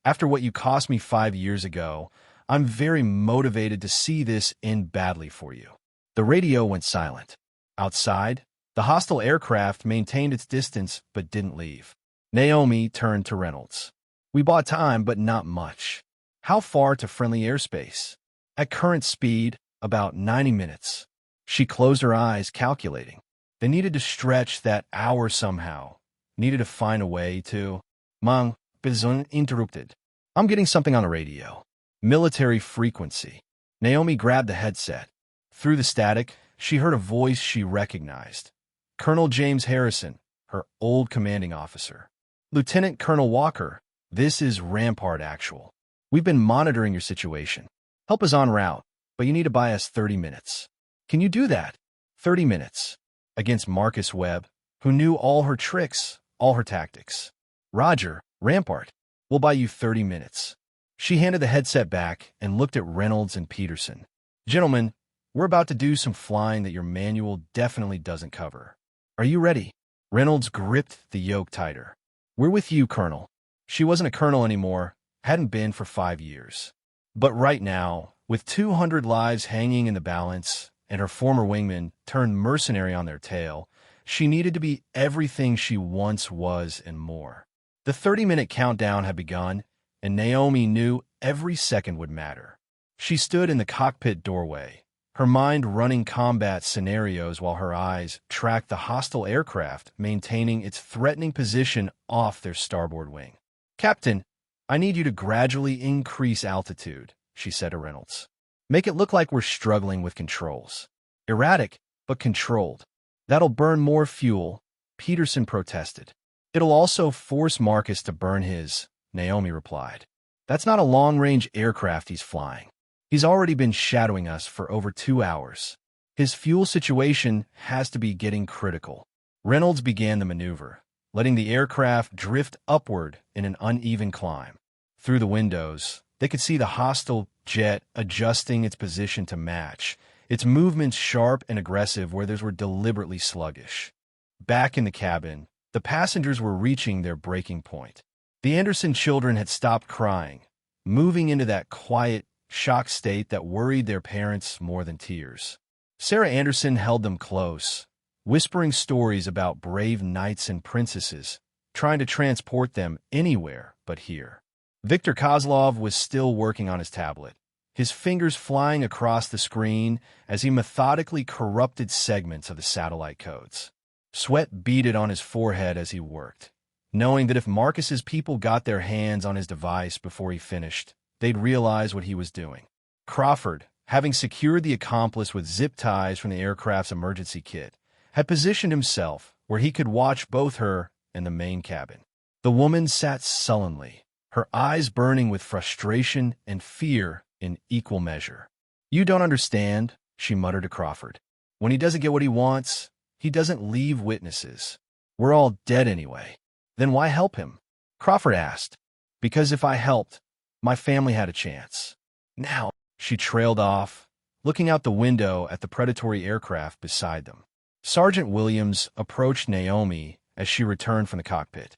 after what you cost me 5 years ago, I'm very motivated to see this end badly for you." The radio went silent. Outside, the hostile aircraft maintained its distance but didn't leave. Naomi turned to Reynolds. "We bought time, but not much. How far to friendly airspace?" "At current speed, about 90 minutes." She closed her eyes, calculating. They needed to stretch that hour somehow. Needed to find a way to... Mang, besoin interrupted. "I'm getting something on the radio." Military frequency. Naomi grabbed the headset. Through the static, she heard a voice she recognized. Colonel James Harrison, her old commanding officer. "Lieutenant Colonel Walker, this is Rampart Actual. We've been monitoring your situation. Help is en route, but you need to buy us 30 minutes. Can you do that?" 30 minutes. Against Marcus Webb, who knew all her tricks, all her tactics. "Roger, Rampart. We'll buy you 30 minutes. She handed the headset back and looked at Reynolds and Peterson. "Gentlemen, we're about to do some flying that your manual definitely doesn't cover. Are you ready?" Reynolds gripped the yoke tighter. "We're with you, Colonel." She wasn't a colonel anymore, hadn't been for 5 years. But right now, with 200 lives hanging in the balance and her former wingman turned mercenary on their tail, she needed to be everything she once was and more. The 30-minute countdown had begun, and Naomi knew every second would matter. She stood in the cockpit doorway, her mind running combat scenarios while her eyes tracked the hostile aircraft maintaining its threatening position off their starboard wing. "Captain, I need you to gradually increase altitude," she said to Reynolds. "Make it look like we're struggling with controls. Erratic, but controlled. That'll burn more fuel," Peterson protested. "It'll also force Marcus to burn his," Naomi replied. "That's not a long-range aircraft he's flying. He's already been shadowing us for over 2 hours. His fuel situation has to be getting critical." Reynolds began the maneuver, letting the aircraft drift upward in an uneven climb. Through the windows, they could see the hostile jet adjusting its position to match, its movements sharp and aggressive where theirs were deliberately sluggish. Back in the cabin, the passengers were reaching their breaking point. The Anderson children had stopped crying, moving into that quiet, shocked state that worried their parents more than tears. Sarah Anderson held them close, whispering stories about brave knights and princesses, trying to transport them anywhere but here. Viktor Kozlov was still working on his tablet, his fingers flying across the screen as he methodically corrupted segments of the satellite codes. Sweat beaded on his forehead as he worked, knowing that if Marcus's people got their hands on his device before he finished, they'd realize what he was doing. Crawford, having secured the accomplice with zip ties from the aircraft's emergency kit, had positioned himself where he could watch both her and the main cabin. The woman sat sullenly, her eyes burning with frustration and fear in equal measure. "You don't understand," she muttered to Crawford. "When he doesn't get what he wants, he doesn't leave witnesses. We're all dead anyway." "Then why help him?" Crawford asked. "Because if I helped, my family had a chance." "Now," she trailed off, looking out the window at the predatory aircraft beside them. Sergeant Williams approached Naomi as she returned from the cockpit.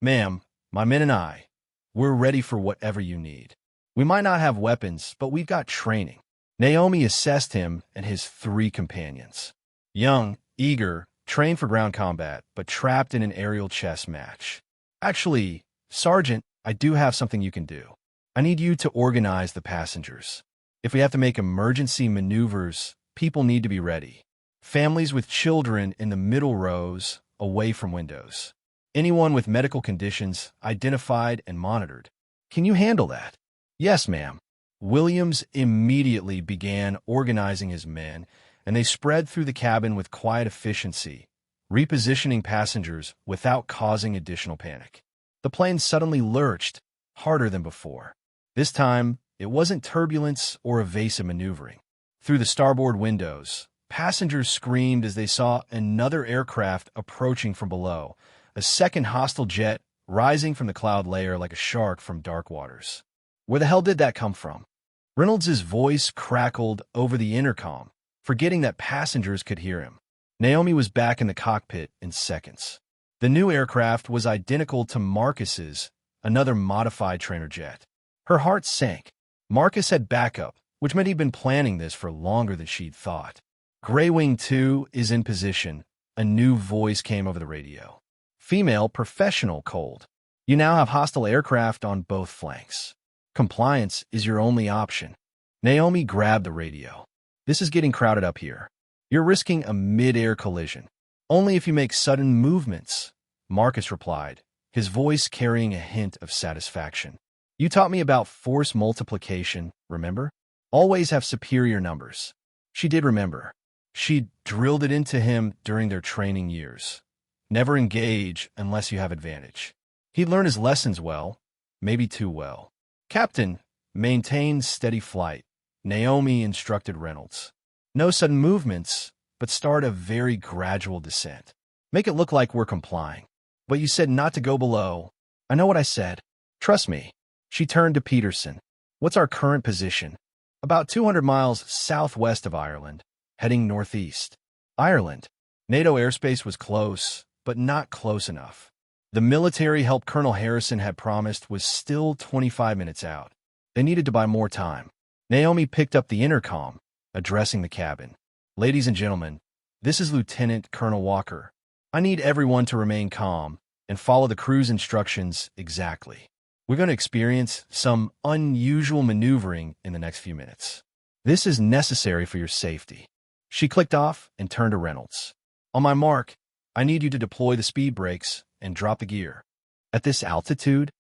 "Ma'am, my men and I, we're ready for whatever you need. We might not have weapons, but we've got training." Naomi assessed him and his 3 companions. Young, eager, trained for ground combat, but trapped in an aerial chess match. "Actually, Sergeant, I do have something you can do. I need you to organize the passengers. If we have to make emergency maneuvers, people need to be ready. Families with children in the middle rows, away from windows. Anyone with medical conditions identified and monitored. Can you handle that?" "Yes, ma'am." Williams immediately began organizing his men, and they spread through the cabin with quiet efficiency, repositioning passengers without causing additional panic. The plane suddenly lurched, harder than before. This time, it wasn't turbulence or evasive maneuvering. Through the starboard windows, passengers screamed as they saw another aircraft approaching from below, a second hostile jet rising from the cloud layer like a shark from dark waters. Where the hell did that come from? Reynolds' voice crackled over the intercom, forgetting that passengers could hear him. Naomi was back in the cockpit in seconds. The new aircraft was identical to Marcus's, another modified trainer jet. Her heart sank. Marcus had backup, which meant he'd been planning this for longer than she'd thought. Gray Wing 2 is in position. A new voice came over the radio. Female professional cold. You now have hostile aircraft on both flanks. Compliance is your only option. Naomi grabbed the radio. This is getting crowded up here. You're risking a mid-air collision. Only if you make sudden movements, Marcus replied, his voice carrying a hint of satisfaction. You taught me about force multiplication, remember? Always have superior numbers. She did remember. She'd drilled it into him during their training years. Never engage unless you have advantage. He'd learned his lessons well, maybe too well. Captain, maintain steady flight, Naomi instructed Reynolds. No sudden movements, but start a very gradual descent. Make it look like we're complying. But you said not to go below. I know what I said. Trust me. She turned to Peterson. What's our current position? About 200 miles southwest of Ireland, heading northeast. Ireland. NATO airspace was close, but not close enough. The military help Colonel Harrison had promised was still 25 minutes out. They needed to buy more time. Naomi picked up the intercom, addressing the cabin. Ladies and gentlemen, this is Lieutenant Colonel Walker. I need everyone to remain calm and follow the crew's instructions exactly. We're going to experience some unusual maneuvering in the next few minutes. This is necessary for your safety. She clicked off and turned to Reynolds. On my mark, I need you to deploy the speed brakes and drop the gear. At this altitude,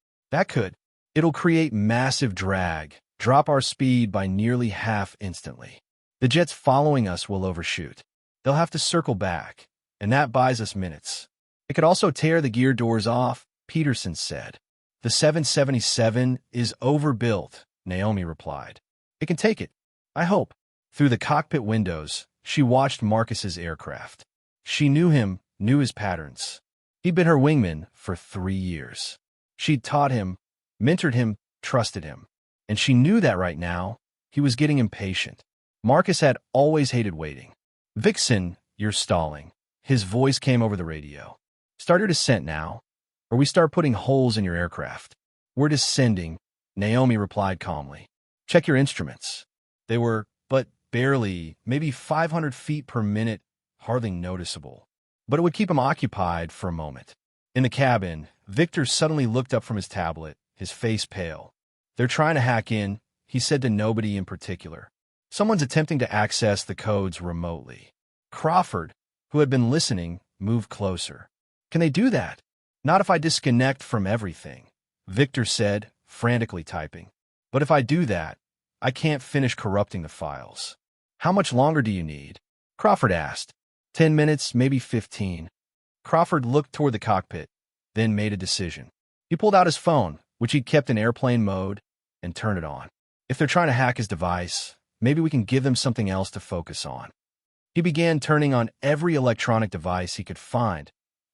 it'll create massive drag, drop our speed by nearly half instantly. The jets following us will overshoot. They'll have to circle back, and that buys us minutes. It could also tear the gear doors off, Peterson said. The 777 is overbuilt, Naomi replied. It can take it, I hope. Through the cockpit windows, she watched Marcus's aircraft. She knew him, knew his patterns. He'd been her wingman for 3 years. She'd taught him, mentored him, trusted him. And she knew that right now, he was getting impatient. Marcus had always hated waiting. Vixen, you're stalling. His voice came over the radio. Start your descent now, or we start putting holes in your aircraft. We're descending, Naomi replied calmly. Check your instruments. They were, but barely, maybe 500 feet per minute, hardly noticeable. But it would keep him occupied for a moment. In the cabin, Victor suddenly looked up from his tablet, his face pale. They're trying to hack in, he said to nobody in particular. Someone's attempting to access the codes remotely. Crawford, who had been listening, moved closer. Can they do that? Not if I disconnect from everything, Victor said, frantically typing. But if I do that, I can't finish corrupting the files. How much longer do you need? Crawford asked. 10 minutes, maybe 15. Crawford looked toward the cockpit, then made a decision. He pulled out his phone, which he'd kept in airplane mode, and turned it on. If they're trying to hack his device, maybe we can give them something else to focus on. He began turning on every electronic device he could find,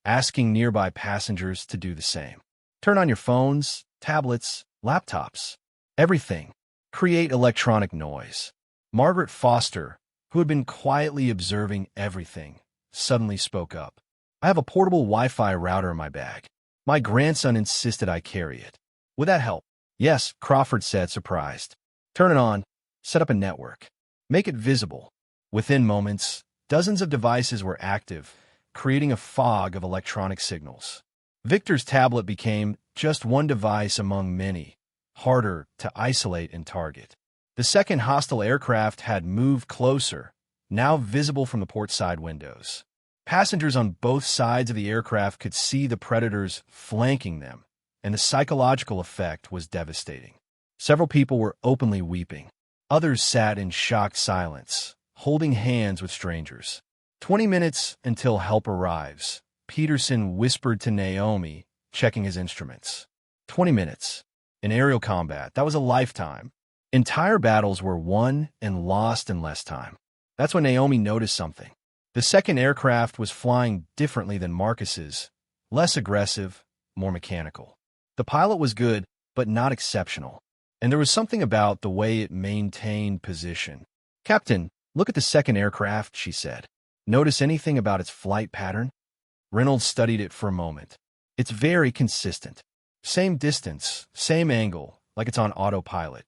asking nearby passengers to do the same. Turn on your phones, tablets, laptops, everything. Create electronic noise. Margaret Foster, who had been quietly observing everything, suddenly spoke up. I have a portable Wi-Fi router in my bag. My grandson insisted I carry it. Would that help? Yes, Crawford said, surprised. Turn it on. Set up a network. Make it visible. Within moments, dozens of devices were active, creating a fog of electronic signals. Victor's tablet became just one device among many, harder to isolate and target. The second hostile aircraft had moved closer, now visible from the port side windows. Passengers on both sides of the aircraft could see the predators flanking them, and the psychological effect was devastating. Several people were openly weeping. Others sat in shocked silence, holding hands with strangers. 20 minutes until help arrives, Peterson whispered to Naomi, checking his instruments. 20 minutes. In aerial combat, that was a lifetime. Entire battles were won and lost in less time. That's when Naomi noticed something. The second aircraft was flying differently than Marcus's, less aggressive, more mechanical. The pilot was good, but not exceptional. And there was something about the way it maintained position. Captain, look at the second aircraft, she said. Notice anything about its flight pattern? Reynolds studied it for a moment. It's very consistent. Same distance, same angle, like it's on autopilot.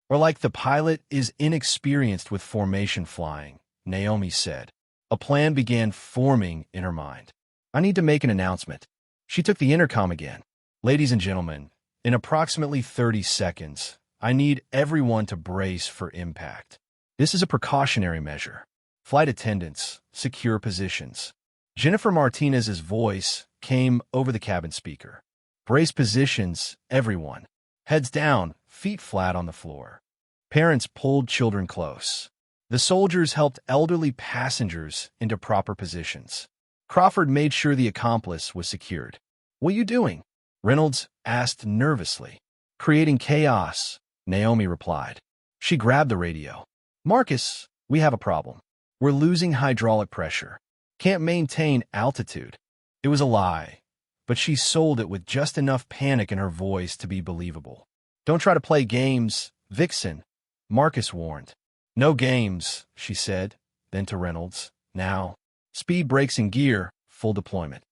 Or like the pilot is inexperienced with formation flying, Naomi said. A plan began forming in her mind. I need to make an announcement. She took the intercom again. Ladies and gentlemen, in approximately 30 seconds, I need everyone to brace for impact. This is a precautionary measure. Flight attendants, secure positions. Jennifer Martinez's voice came over the cabin speaker. Brace positions, everyone. Heads down, feet flat on the floor. Parents pulled children close. The soldiers helped elderly passengers into proper positions. Crawford made sure the accomplice was secured. What are you doing? Reynolds asked nervously. Creating chaos, Naomi replied. She grabbed the radio. Marcus, we have a problem. We're losing hydraulic pressure. Can't maintain altitude. It was a lie, but she sold it with just enough panic in her voice to be believable. Don't try to play games, Vixen, Marcus warned. No games, she said, then to Reynolds. Now, speed brakes in gear, full deployment.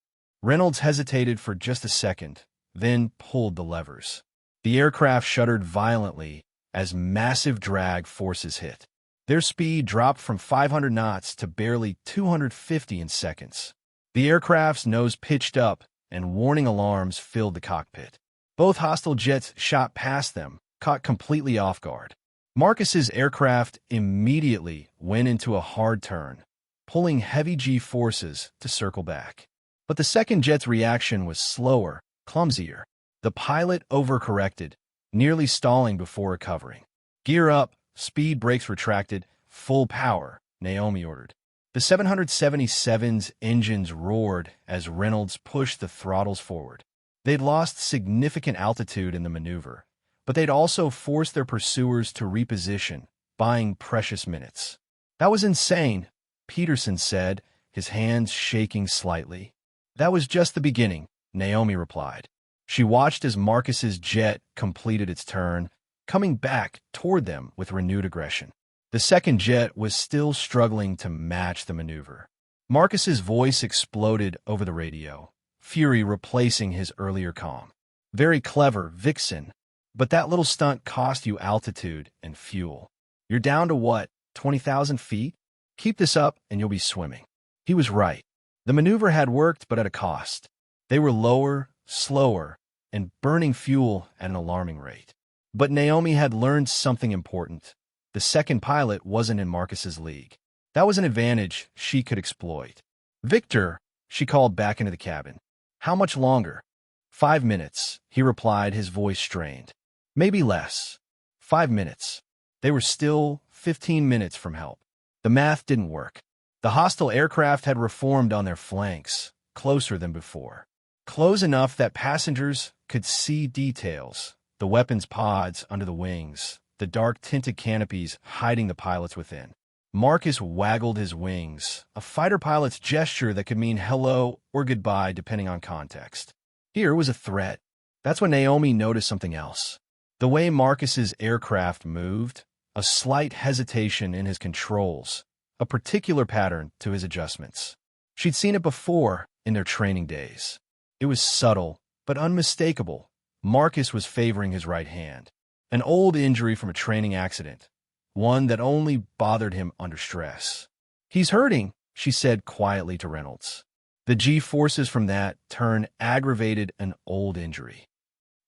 Reynolds hesitated for just a second, then pulled the levers. The aircraft shuddered violently as massive drag forces hit. Their speed dropped from 500 knots to barely 250 in seconds. The aircraft's nose pitched up, and warning alarms filled the cockpit. Both hostile jets shot past them, caught completely off guard. Marcus's aircraft immediately went into a hard turn, pulling heavy G-forces to circle back. But the second jet's reaction was slower, clumsier. The pilot overcorrected, nearly stalling before recovering. Gear up, speed brakes retracted, full power, Naomi ordered. The 777's engines roared as Reynolds pushed the throttles forward. They'd lost significant altitude in the maneuver, but they'd also forced their pursuers to reposition, buying precious minutes. That was insane, Peterson said, his hands shaking slightly. That was just the beginning, Naomi replied. She watched as Marcus's jet completed its turn, coming back toward them with renewed aggression. The second jet was still struggling to match the maneuver. Marcus's voice exploded over the radio, fury replacing his earlier calm. Very clever, Vixen, but that little stunt cost you altitude and fuel. You're down to what, 20,000 feet? Keep this up and you'll be swimming. He was right. The maneuver had worked, but at a cost. They were lower, slower, and burning fuel at an alarming rate. But Naomi had learned something important. The second pilot wasn't in Marcus's league. That was an advantage she could exploit. Victor, she called back into the cabin. How much longer? 5 minutes, he replied, his voice strained. Maybe less. 5 minutes. They were still 15 minutes from help. The math didn't work. The hostile aircraft had reformed on their flanks, closer than before. Close enough that passengers could see details, the weapons pods under the wings, the dark tinted canopies hiding the pilots within. Marcus waggled his wings, a fighter pilot's gesture that could mean hello or goodbye depending on context. Here was a threat. That's when Naomi noticed something else. The way Marcus's aircraft moved, a slight hesitation in his controls, a particular pattern to his adjustments. She'd seen it before in their training days. It was subtle, but unmistakable. Marcus was favoring his right hand. An old injury from a training accident, one that only bothered him under stress. He's hurting, she said quietly to Reynolds. The G-forces from that turn aggravated an old injury.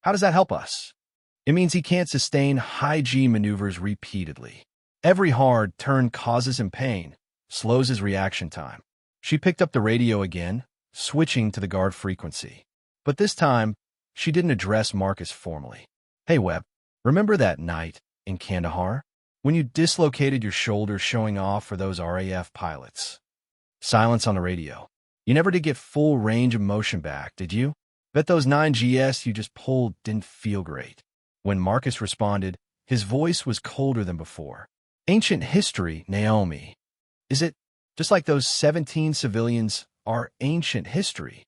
How does that help us? It means he can't sustain high G maneuvers repeatedly. Every hard turn causes him pain, slows his reaction time. She picked up the radio again, switching to the guard frequency. But this time, she didn't address Marcus formally. Hey, Webb, remember that night in Kandahar? When you dislocated your shoulder showing off for those RAF pilots? Silence on the radio. You never did get full range of motion back, did you? Bet those 9GS you just pulled didn't feel great. When Marcus responded, his voice was colder than before. Ancient history, Naomi. Is it just like those 17 civilians are ancient history?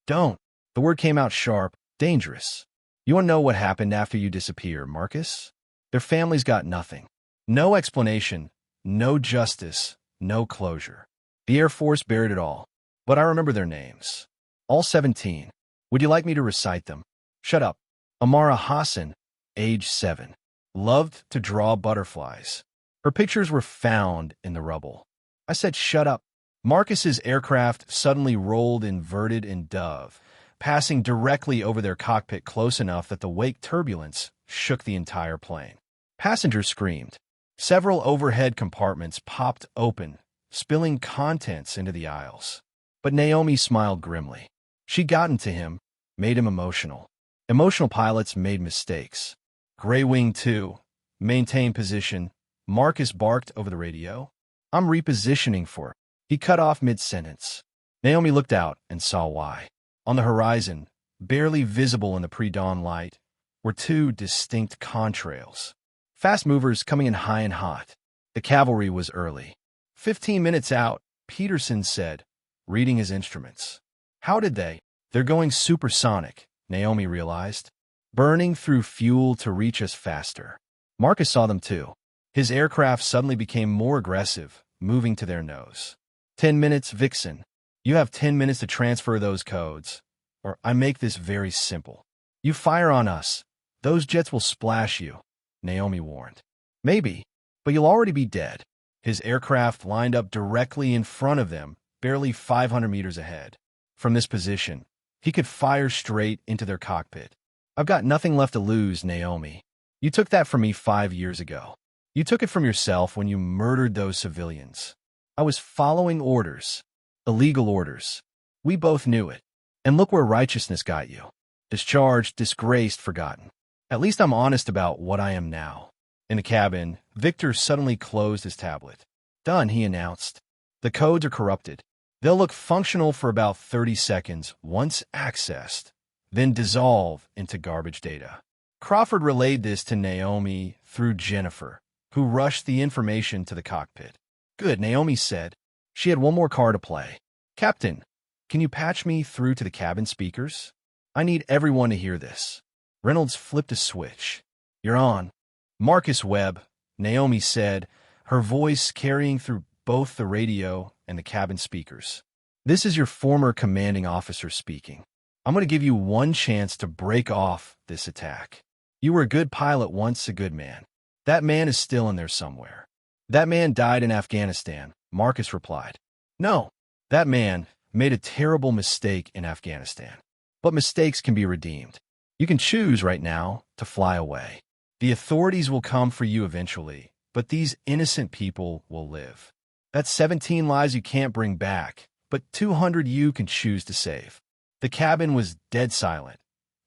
Don't. The word came out sharp, dangerous. You want to know what happened after you disappear, Marcus? Their families got nothing. No explanation, no justice, no closure. The Air Force buried it all. But I remember their names. All 17. Would you like me to recite them? Shut up. Amara Hassan, age 7. loved to draw butterflies. Her pictures were found in the rubble. I said, "Shut up." Marcus's aircraft suddenly rolled inverted in dove, passing directly over their cockpit close enough that the wake turbulence shook the entire plane. Passengers screamed. Several overhead compartments popped open, spilling contents into the aisles. But Naomi smiled grimly. She'd gotten to him, made him emotional. Emotional pilots made mistakes. Gray Wing 2, maintain position. Marcus barked over the radio. "I'm repositioning for..." He cut off mid-sentence. Naomi looked out and saw why. On the horizon, barely visible in the pre-dawn light, were two distinct contrails. Fast movers coming in high and hot. The cavalry was early. 15 minutes out, Peterson said, reading his instruments. How did they? They're going supersonic, Naomi realized. Burning through fuel to reach us faster. Marcus saw them too. His aircraft suddenly became more aggressive, moving to their nose. 10 minutes, Vixen. You have 10 minutes to transfer those codes. Or I make this very simple. You fire on us. Those jets will splash you, Naomi warned. Maybe, but you'll already be dead. His aircraft lined up directly in front of them, barely 500 meters ahead. From this position, he could fire straight into their cockpit. I've got nothing left to lose, Naomi. You took that from me 5 years ago. You took it from yourself when you murdered those civilians. I was following orders. Illegal orders. We both knew it. And look where righteousness got you. Discharged, disgraced, forgotten. At least I'm honest about what I am now. In the cabin, Victor suddenly closed his tablet. Done, he announced. The codes are corrupted. They'll look functional for about 30 seconds once accessed, then dissolve into garbage data. Crawford relayed this to Naomi through Jennifer, who rushed the information to the cockpit. Good, Naomi said. She had one more card to play. Captain, can you patch me through to the cabin speakers? I need everyone to hear this. Reynolds flipped a switch. You're on. Marcus Webb, Naomi said, her voice carrying through both the radio and the cabin speakers. This is your former commanding officer speaking. I'm going to give you one chance to break off this attack. You were a good pilot once, a good man. That man is still in there somewhere. That man died in Afghanistan, Marcus replied. No, that man made a terrible mistake in Afghanistan. But mistakes can be redeemed. You can choose right now to fly away. The authorities will come for you eventually, but these innocent people will live. That's 17 lives you can't bring back, but 200 you can choose to save. The cabin was dead silent,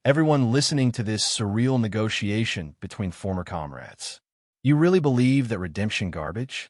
everyone listening to this surreal negotiation between former comrades. You really believe that redemption garbage?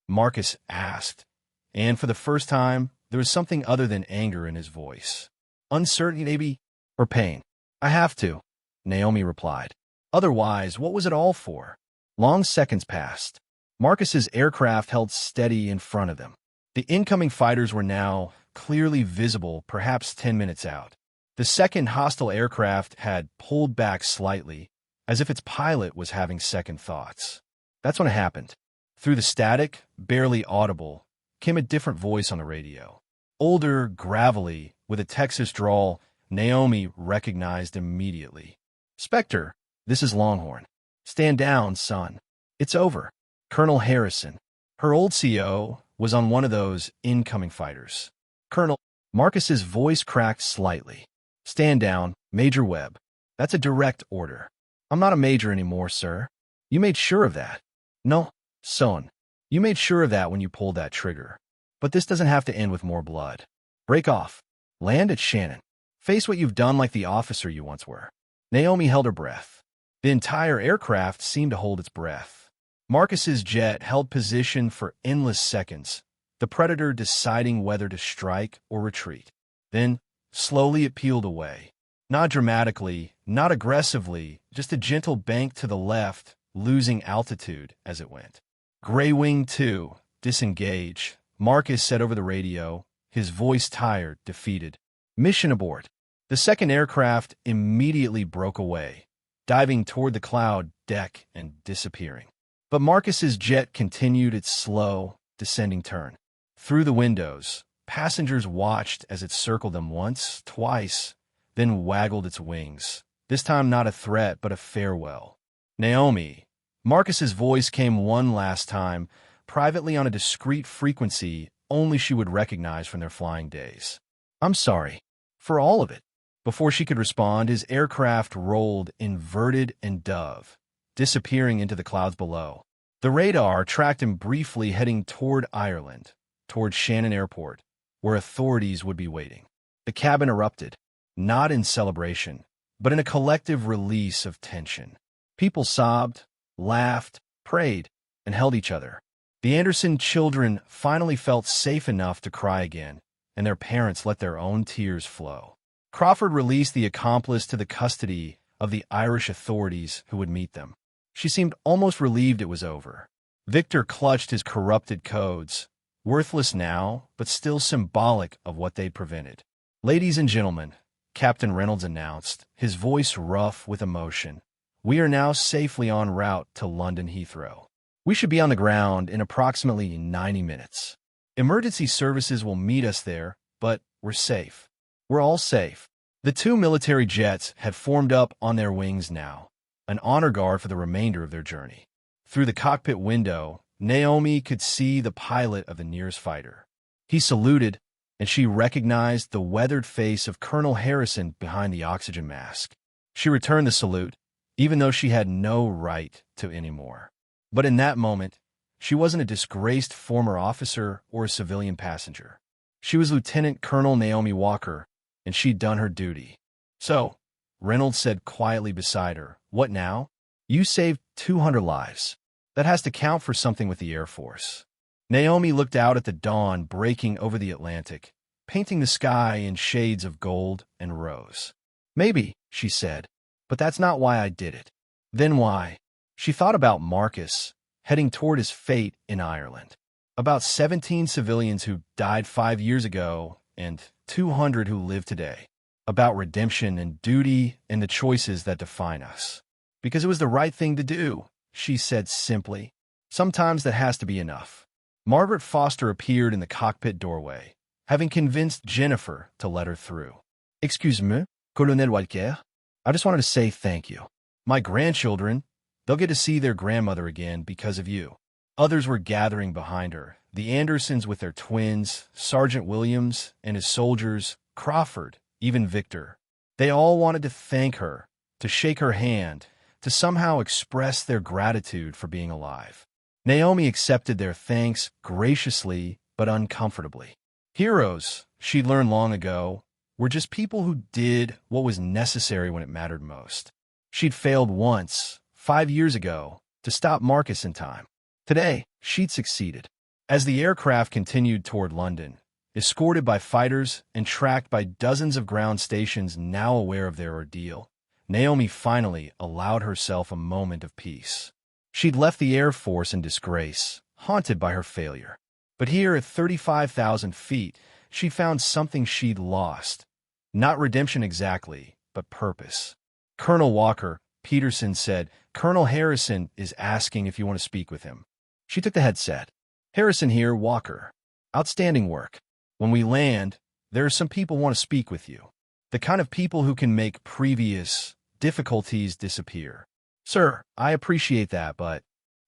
Marcus asked, and for the first time, there was something other than anger in his voice. Uncertainty, maybe, or pain. I have to, Naomi replied. Otherwise, what was it all for? Long seconds passed. Marcus's aircraft held steady in front of them. The incoming fighters were now clearly visible, perhaps 10 minutes out. The second hostile aircraft had pulled back slightly, as if its pilot was having second thoughts. That's when it happened. Through the static, barely audible, came a different voice on the radio. Older, gravelly, with a Texas drawl, Naomi recognized immediately. Spectre, this is Longhorn. Stand down, son. It's over. Colonel Harrison. Her old CO was on one of those incoming fighters. Colonel, Marcus's voice cracked slightly. Stand down, Major Webb. That's a direct order. I'm not a major anymore, sir. You made sure of that. No, son. You made sure of that when you pulled that trigger. But this doesn't have to end with more blood. Break off. Land at Shannon. Face what you've done like the officer you once were. Naomi held her breath. The entire aircraft seemed to hold its breath. Marcus's jet held position for endless seconds, the Predator deciding whether to strike or retreat. Then, slowly it peeled away. Not dramatically, not aggressively, just a gentle bank to the left, losing altitude as it went. Gray Wing 2, disengage, Marcus said over the radio, his voice tired, defeated. Mission abort. The second aircraft immediately broke away, diving toward the cloud deck and disappearing. But Marcus's jet continued its slow, descending turn. Through the windows, passengers watched as it circled them once, twice, then waggled its wings. This time not a threat, but a farewell. Naomi, Marcus's voice came one last time, privately on a discreet frequency only she would recognize from their flying days. "I'm sorry. For all of it." Before she could respond, his aircraft rolled inverted and dove, disappearing into the clouds below. The radar tracked him briefly, heading toward Ireland, toward Shannon Airport, where authorities would be waiting. The cabin erupted, not in celebration, but in a collective release of tension. People sobbed, laughed, prayed, and held each other. The Anderson children finally felt safe enough to cry again, and their parents let their own tears flow. Crawford released the accomplice to the custody of the Irish authorities who would meet them. She seemed almost relieved it was over. Victor clutched his corrupted codes, worthless now, but still symbolic of what they'd prevented. "Ladies and gentlemen," Captain Reynolds announced, his voice rough with emotion, "we are now safely en route to London Heathrow. We should be on the ground in approximately 90 minutes. Emergency services will meet us there, but we're safe. We're all safe." The two military jets had formed up on their wings now, an honor guard for the remainder of their journey. Through the cockpit window, Naomi could see the pilot of the nearest fighter. He saluted, and she recognized the weathered face of Colonel Harrison behind the oxygen mask. She returned the salute, even though she had no right to any more. But in that moment, she wasn't a disgraced former officer or a civilian passenger. She was Lieutenant Colonel Naomi Walker, and she'd done her duty. "So," Reynolds said quietly beside her, "what now? You saved 200 lives. That has to count for something with the Air Force." Naomi looked out at the dawn breaking over the Atlantic, painting the sky in shades of gold and rose. "Maybe," she said, "but that's not why I did it." Then why? She thought about Marcus, heading toward his fate in Ireland. About 17 civilians who died 5 years ago and 200 who live today. About redemption and duty and the choices that define us. "Because it was the right thing to do," she said simply. "Sometimes that has to be enough." Margaret Foster appeared in the cockpit doorway, having convinced Jennifer to let her through. "Excuse-moi, Colonel Walker. I just wanted to say thank you. My grandchildren, they'll get to see their grandmother again because of you." Others were gathering behind her, the Andersons with their twins, Sergeant Williams and his soldiers, Crawford, even Victor. They all wanted to thank her, to shake her hand, to somehow express their gratitude for being alive. Naomi accepted their thanks graciously but uncomfortably. Heroes, she'd learned long ago, were just people who did what was necessary when it mattered most. She'd failed once, 5 years ago, to stop Marcus in time. Today, she'd succeeded. As the aircraft continued toward London, escorted by fighters and tracked by dozens of ground stations now aware of their ordeal, Naomi finally allowed herself a moment of peace. She'd left the Air Force in disgrace, haunted by her failure. But here at 35,000 feet, she found something she'd lost. Not redemption exactly, but purpose. "Colonel Walker," Peterson said, "Colonel Harrison is asking if you want to speak with him." She took the headset. "Harrison here, Walker. Outstanding work. When we land, there are some people who want to speak with you. The kind of people who can make previous difficulties disappear." "Sir, I appreciate that, but..."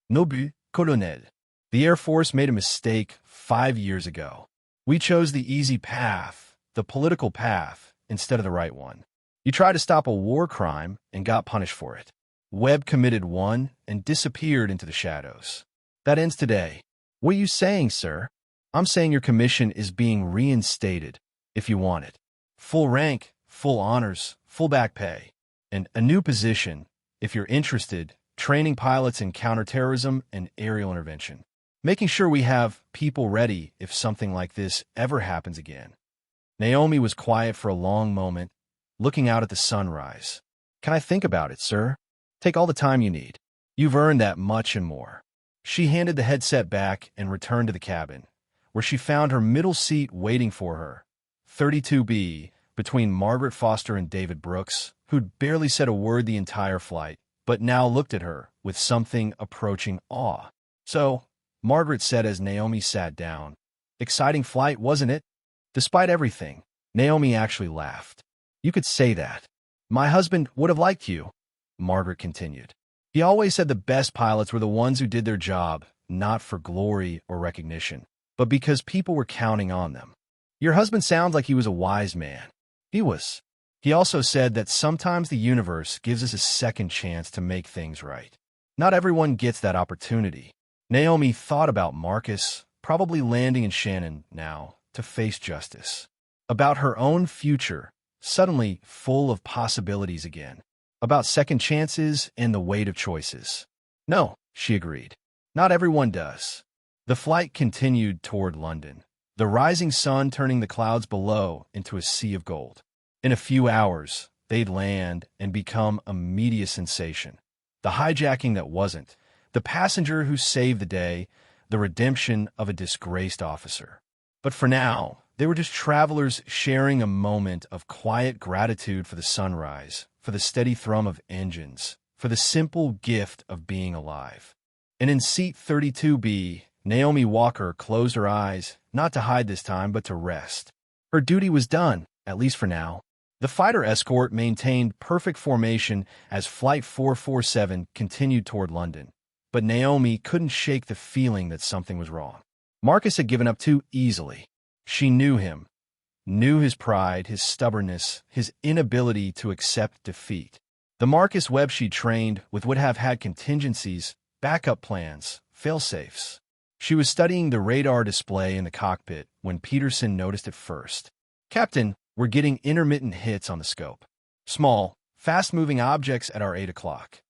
"No but, Colonel. The Air Force made a mistake 5 years ago. We chose the easy path, the political path, instead of the right one. You tried to stop a war crime and got punished for it. Webb committed one and disappeared into the shadows. That ends today." "What are you saying, sir?" "I'm saying your commission is being reinstated, if you want it. Full rank, full honors, full back pay, and a new position, if you're interested, training pilots in counterterrorism and aerial intervention. Making sure we have people ready if something like this ever happens again." Naomi was quiet for a long moment, looking out at the sunrise. "Can I think about it, sir?" "Take all the time you need. You've earned that much and more." She handed the headset back and returned to the cabin, where she found her middle seat waiting for her, 32B, between Margaret Foster and David Brooks, who'd barely said a word the entire flight, but now looked at her with something approaching awe. "So," Margaret said as Naomi sat down, "exciting flight, wasn't it?" "Despite everything," Naomi actually laughed. "You could say that. My husband would have liked you," Margaret continued. He always said the best pilots were the ones who did their job, not for glory or recognition, but because people were counting on them. Your husband sounds like he was a wise man. He was. He also said that sometimes the universe gives us a second chance to make things right. Not everyone gets that opportunity. Naomi thought about Marcus, probably landing in Shannon now, to face justice. About her own future, suddenly full of possibilities again. About second chances and the weight of choices. No, she agreed. Not everyone does. The flight continued toward London, the rising sun turning the clouds below into a sea of gold. In a few hours, they'd land and become a media sensation. The hijacking that wasn't, the passenger who saved the day, the redemption of a disgraced officer. But for now, they were just travelers sharing a moment of quiet gratitude for the sunrise, for the steady thrum of engines, for the simple gift of being alive. And in seat 32B, Naomi Walker closed her eyes, not to hide this time, but to rest. Her duty was done, at least for now. The fighter escort maintained perfect formation as Flight 447 continued toward London. But Naomi couldn't shake the feeling that something was wrong. Marcus had given up too easily. She knew him, knew his pride, his stubbornness, his inability to accept defeat. The Marcus Webb she trained with would have had contingencies, backup plans, fail-safes. She was studying the radar display in the cockpit when Peterson noticed it first. "Captain, we're getting intermittent hits on the scope. Small, fast-moving objects at our 8 o'clock.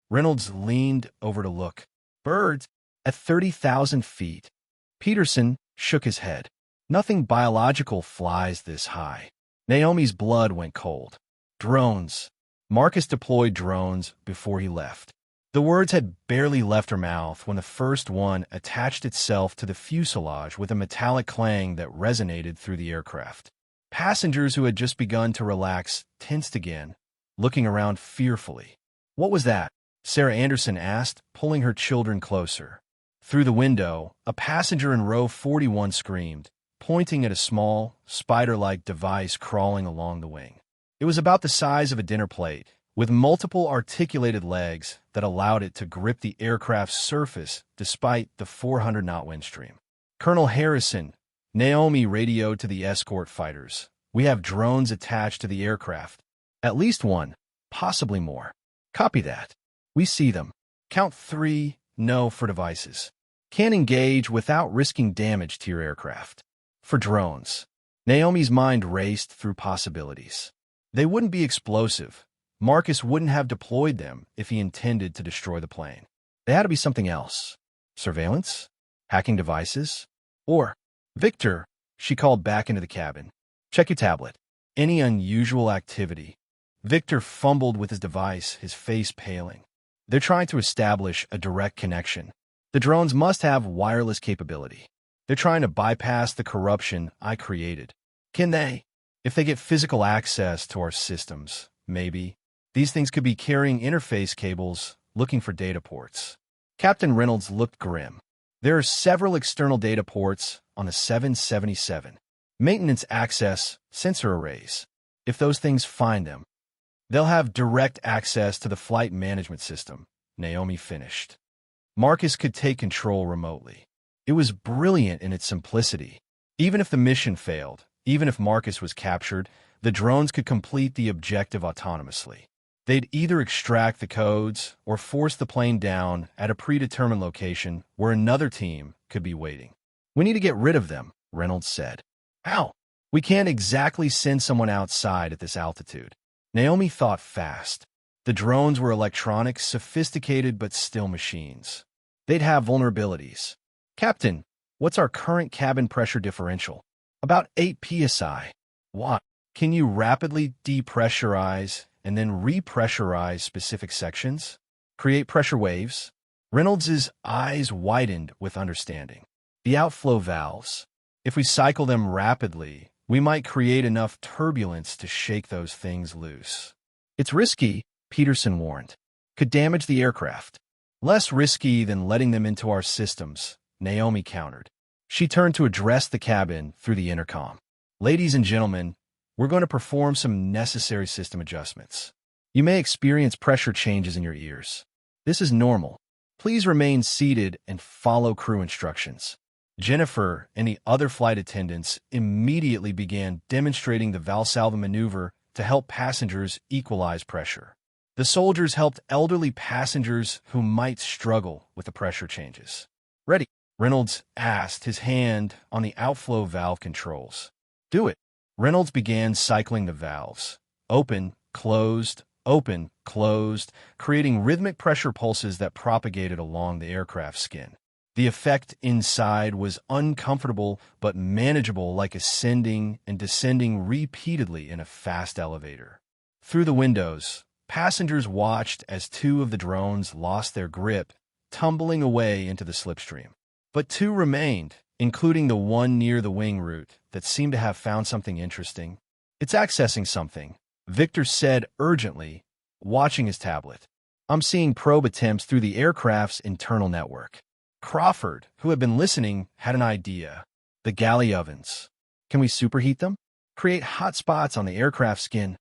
Reynolds leaned over to look. "Birds? At 30,000 feet. Peterson shook his head. "Nothing biological flies this high." Naomi's blood went cold. "Drones." Marcus deployed drones before he left. The words had barely left her mouth when the first one attached itself to the fuselage with a metallic clang that resonated through the aircraft. Passengers who had just begun to relax tensed again, looking around fearfully. "What was that?" Sarah Anderson asked, pulling her children closer. Through the window, a passenger in row 41 screamed, pointing at a small, spider-like device crawling along the wing. It was about the size of a dinner plate, with multiple articulated legs that allowed it to grip the aircraft's surface despite the 400-knot wind stream. "Colonel Harrison," Naomi radioed to the escort fighters. "We have drones attached to the aircraft. At least one, possibly more." "Copy that. We see them. Count 3, no for devices. Can't engage without risking damage to your aircraft." For drones. Naomi's mind raced through possibilities. They wouldn't be explosive. Marcus wouldn't have deployed them if he intended to destroy the plane. They had to be something else. Surveillance? Hacking devices? Or, "Victor," she called back into the cabin. "Check your tablet. Any unusual activity." Victor fumbled with his device, his face paling. "They're trying to establish a direct connection. The drones must have wireless capability. They're trying to bypass the corruption I created." "Can they?" "If they get physical access to our systems, maybe. These things could be carrying interface cables, looking for data ports." Captain Reynolds looked grim. "There are several external data ports on the 777. Maintenance access, sensor arrays. If those things find them, they'll have direct access to the flight management system," Naomi finished. Marcus could take control remotely. It was brilliant in its simplicity. Even if the mission failed, even if Marcus was captured, the drones could complete the objective autonomously. They'd either extract the codes or force the plane down at a predetermined location where another team could be waiting. "We need to get rid of them," Reynolds said. "How?" "We can't exactly send someone outside at this altitude." Naomi thought fast. The drones were electronic, sophisticated, but still machines. They'd have vulnerabilities. "Captain, what's our current cabin pressure differential?" "About 8 psi. "What? Can you rapidly depressurize and then repressurize specific sections? Create pressure waves?" Reynolds's eyes widened with understanding. "The outflow valves. If we cycle them rapidly, we might create enough turbulence to shake those things loose." "It's risky," Peterson warned. "Could damage the aircraft." "Less risky than letting them into our systems," Naomi countered. She turned to address the cabin through the intercom. "Ladies and gentlemen, we're going to perform some necessary system adjustments. You may experience pressure changes in your ears. This is normal. Please remain seated and follow crew instructions. Jennifer and the other flight attendants immediately began demonstrating the Valsalva maneuver to help passengers equalize pressure. The soldiers helped elderly passengers who might struggle with the pressure changes. Ready? Reynolds asked, his hand on the outflow valve controls. Do it. Reynolds began cycling the valves. Open, closed, open, closed, creating rhythmic pressure pulses that propagated along the aircraft's skin. The effect inside was uncomfortable but manageable, like ascending and descending repeatedly in a fast elevator. Through the windows, passengers watched as two of the drones lost their grip, tumbling away into the slipstream. But two remained, including the one near the wing root that seemed to have found something interesting. It's accessing something, Victor said urgently, watching his tablet. I'm seeing probe attempts through the aircraft's internal network. Crawford, who had been listening, had an idea. The galley ovens. Can we superheat them? Create hot spots on the aircraft skin?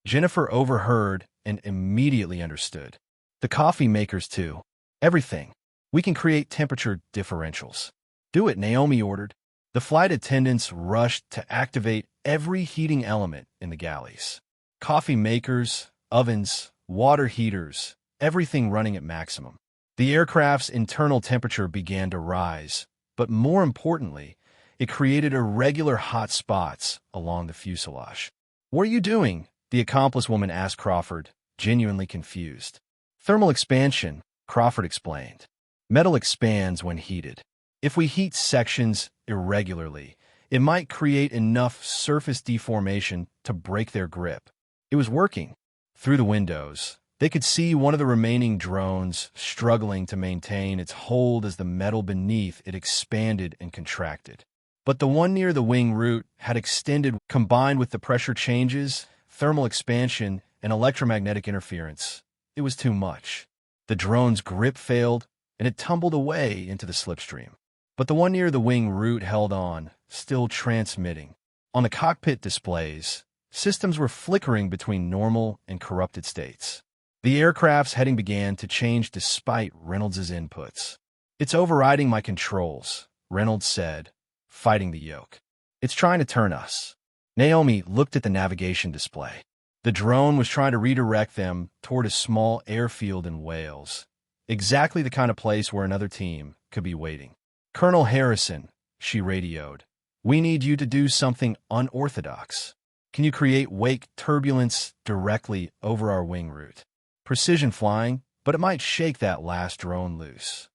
Jennifer overheard and immediately understood. The coffee makers, too. Everything. We can create temperature differentials. Do it, Naomi ordered. The flight attendants rushed to activate every heating element in the galleys. Coffee makers, ovens, water heaters, everything running at maximum. The aircraft's internal temperature began to rise, but more importantly, it created irregular hot spots along the fuselage. What are you doing? The accomplice woman asked Crawford, genuinely confused. Thermal expansion, Crawford explained. Metal expands when heated. If we heat sections irregularly, it might create enough surface deformation to break their grip. It was working. Through the windows, they could see one of the remaining drones struggling to maintain its hold as the metal beneath it expanded and contracted. But the one near the wing root had extended, combined with the pressure changes, thermal expansion, and electromagnetic interference. It was too much. The drone's grip failed, and it tumbled away into the slipstream. But the one near the wing root held on, still transmitting. On the cockpit displays, systems were flickering between normal and corrupted states. The aircraft's heading began to change despite Reynolds' inputs. It's overriding my controls, Reynolds said, fighting the yoke. It's trying to turn us. Naomi looked at the navigation display. The drone was trying to redirect them toward a small airfield in Wales, exactly the kind of place where another team could be waiting. Colonel Harrison, she radioed, we need you to do something unorthodox. Can you create wake turbulence directly over our wing route? Precision flying, but it might shake that last drone loose.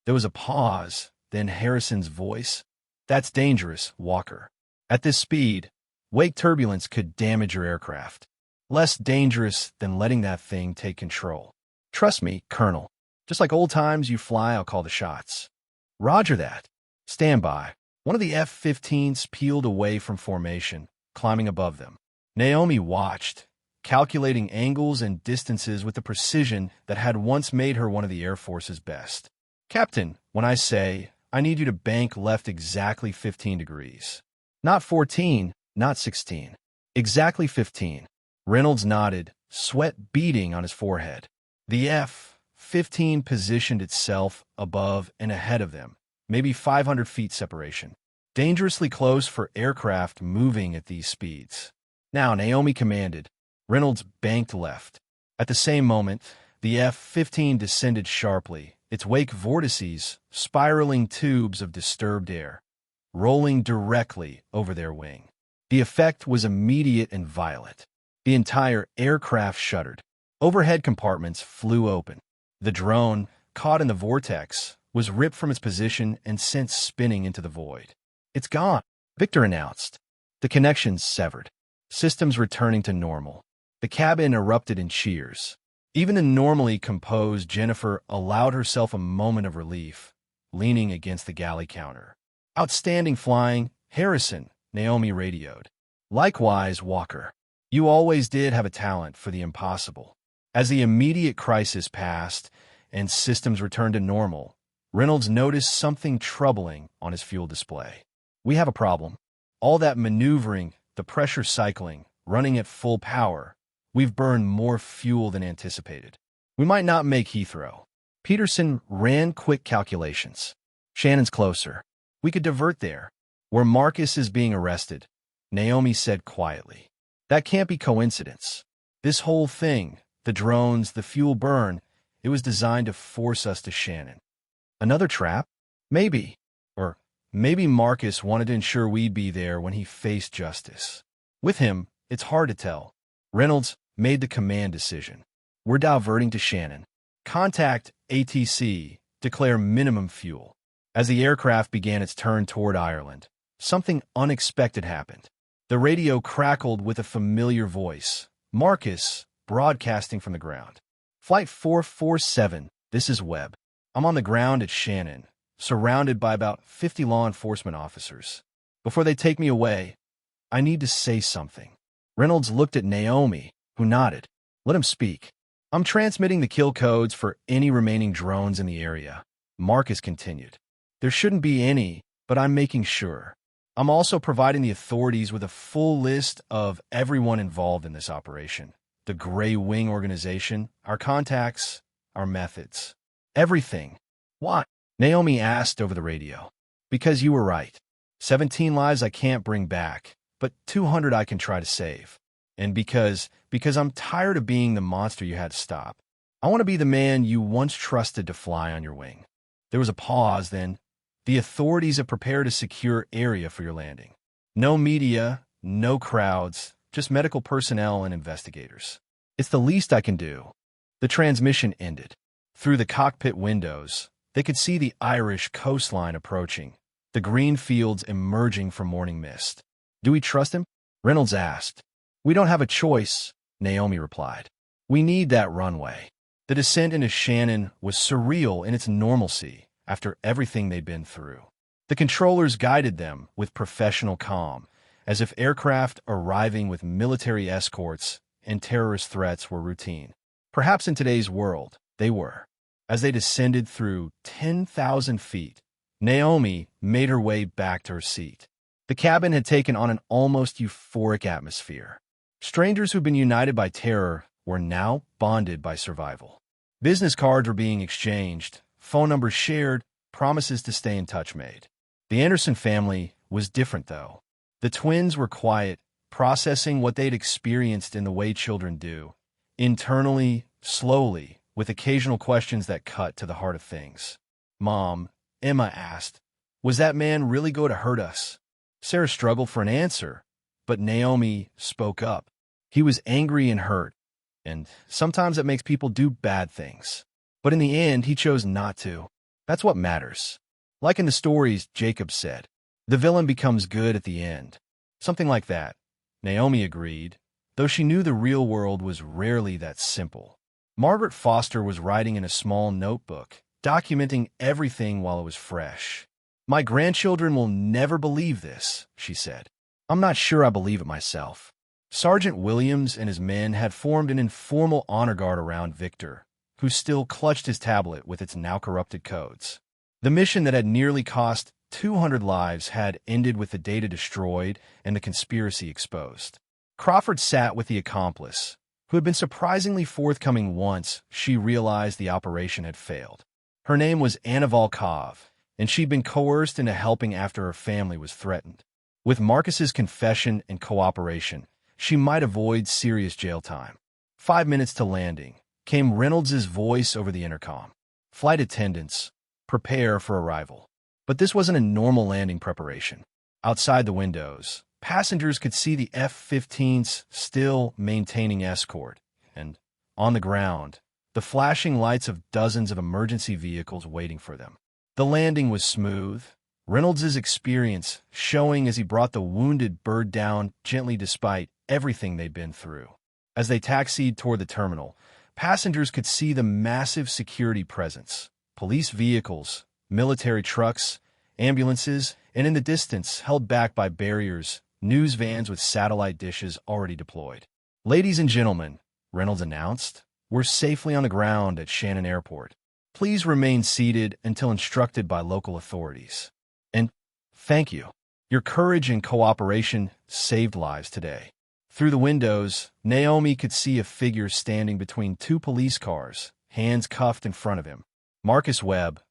There was a pause, then Harrison's voice. That's dangerous, Walker. At this speed, wake turbulence could damage your aircraft. Less dangerous than letting that thing take control. Trust me, Colonel. Just like old times, you fly, I'll call the shots. Roger that. Stand by. One of the F-15s peeled away from formation, climbing above them. Naomi watched, calculating angles and distances with the precision that had once made her one of the Air Force's best. Captain, when I say, I need you to bank left exactly 15 degrees. Not 14, not 16. Exactly 15. Reynolds nodded, sweat beading on his forehead. The F-15 positioned itself above and ahead of them, maybe 500 feet separation. Dangerously close for aircraft moving at these speeds. Now, Naomi commanded. Reynolds banked left. At the same moment, the F-15 descended sharply, its wake vortices spiraling tubes of disturbed air, rolling directly over their wing. The effect was immediate and violent. The entire aircraft shuddered. Overhead compartments flew open. The drone, caught in the vortex, was ripped from its position and sent spinning into the void. It's gone, Victor announced. The connections severed. Systems returning to normal. The cabin erupted in cheers. Even the normally composed Jennifer allowed herself a moment of relief, leaning against the galley counter. Outstanding flying, Harrison, Naomi radioed. Likewise, Walker. You always did have a talent for the impossible. As the immediate crisis passed and systems returned to normal, Reynolds noticed something troubling on his fuel display. We have a problem. All that maneuvering, the pressure cycling, running at full power, we've burned more fuel than anticipated. We might not make Heathrow. Peterson ran quick calculations. Shannon's closer. We could divert there, where Marcus is being arrested, Naomi said quietly. That can't be coincidence. This whole thing, the drones, the fuel burn, it was designed to force us to Shannon. Another trap? Maybe. Or maybe Marcus wanted to ensure we'd be there when he faced justice. With him, it's hard to tell. Reynolds made the command decision. We're diverting to Shannon. Contact ATC, declare minimum fuel. As the aircraft began its turn toward Ireland, something unexpected happened. The radio crackled with a familiar voice. Marcus, broadcasting from the ground. Flight 447, this is Webb. I'm on the ground at Shannon, surrounded by about 50 law enforcement officers. Before they take me away, I need to say something. Reynolds looked at Naomi, who nodded. Let him speak. I'm transmitting the kill codes for any remaining drones in the area. Marcus continued. There shouldn't be any, but I'm making sure. I'm also providing the authorities with a full list of everyone involved in this operation. The Grey Wing organization, our contacts, our methods. Everything. Why? Naomi asked over the radio. Because you were right. 17 lives I can't bring back, but 200 I can try to save. And because I'm tired of being the monster you had to stop. I want to be the man you once trusted to fly on your wing. There was a pause, then. The authorities have prepared a secure area for your landing. No media, no crowds, just medical personnel and investigators. It's the least I can do. The transmission ended. Through the cockpit windows, they could see the Irish coastline approaching, the green fields emerging from morning mist. Do we trust him? Reynolds asked. We don't have a choice, Naomi replied. We need that runway. The descent into Shannon was surreal in its normalcy after everything they'd been through. The controllers guided them with professional calm, as if aircraft arriving with military escorts and terrorist threats were routine. Perhaps in today's world, they were. As they descended through 10,000 feet, Naomi made her way back to her seat. The cabin had taken on an almost euphoric atmosphere. Strangers who'd been united by terror were now bonded by survival. Business cards were being exchanged, phone numbers shared, promises to stay in touch made. The Anderson family was different, though. The twins were quiet, processing what they'd experienced in the way children do, internally, slowly, with occasional questions that cut to the heart of things. Mom, Emma asked, was that man really going to hurt us? Sarah struggled for an answer, but Naomi spoke up. He was angry and hurt, and sometimes it makes people do bad things. But in the end, he chose not to. That's what matters. Like in the stories, Jacob said, the villain becomes good at the end. Something like that. Naomi agreed, though she knew the real world was rarely that simple. Margaret Foster was writing in a small notebook, documenting everything while it was fresh. My grandchildren will never believe this, she said. I'm not sure I believe it myself. Sergeant Williams and his men had formed an informal honor guard around Victor, who still clutched his tablet with its now corrupted codes. The mission that had nearly cost 200 lives had ended with the data destroyed and the conspiracy exposed. Crawford sat with the accomplice, who had been surprisingly forthcoming once she realized the operation had failed. Her name was Anna Volkov, and she'd been coerced into helping after her family was threatened. With Marcus's confession and cooperation, she might avoid serious jail time. 5 minutes to landing, came Reynolds' voice over the intercom. Flight attendants, prepare for arrival. But this wasn't a normal landing preparation. Outside the windows, passengers could see the F-15s still maintaining escort, and, on the ground, the flashing lights of dozens of emergency vehicles waiting for them. The landing was smooth, Reynolds' experience showing as he brought the wounded bird down gently despite everything they'd been through. As they taxied toward the terminal, passengers could see the massive security presence, police vehicles, military trucks, ambulances, and in the distance, held back by barriers, news vans with satellite dishes already deployed. Ladies and gentlemen, Reynolds announced, we're safely on the ground at Shannon Airport. Please remain seated until instructed by local authorities. And thank you. Your courage and cooperation saved lives today. Through the windows, Naomi could see a figure standing between two police cars, hands cuffed in front of him. Marcus Webb,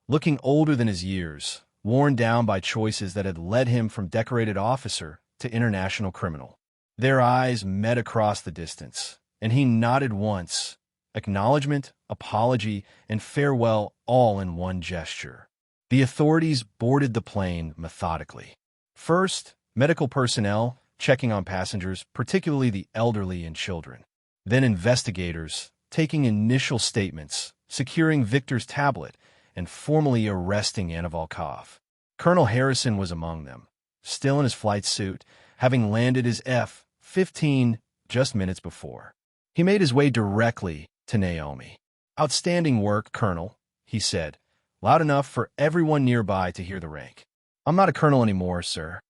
looking older than his years, worn down by choices that had led him from decorated officer to international criminal. Their eyes met across the distance, and he nodded once, acknowledgement, apology, and farewell all in one gesture. The authorities boarded the plane methodically. First, medical personnel, checking on passengers, particularly the elderly and children. Then investigators, taking initial statements, securing Victor's tablet, and formally arresting Anna Volkov. Colonel Harrison was among them, still in his flight suit, having landed his F-15 just minutes before. He made his way directly to Naomi. "Outstanding work, Colonel," he said, loud enough for everyone nearby to hear the rank. "I'm not a colonel anymore, sir."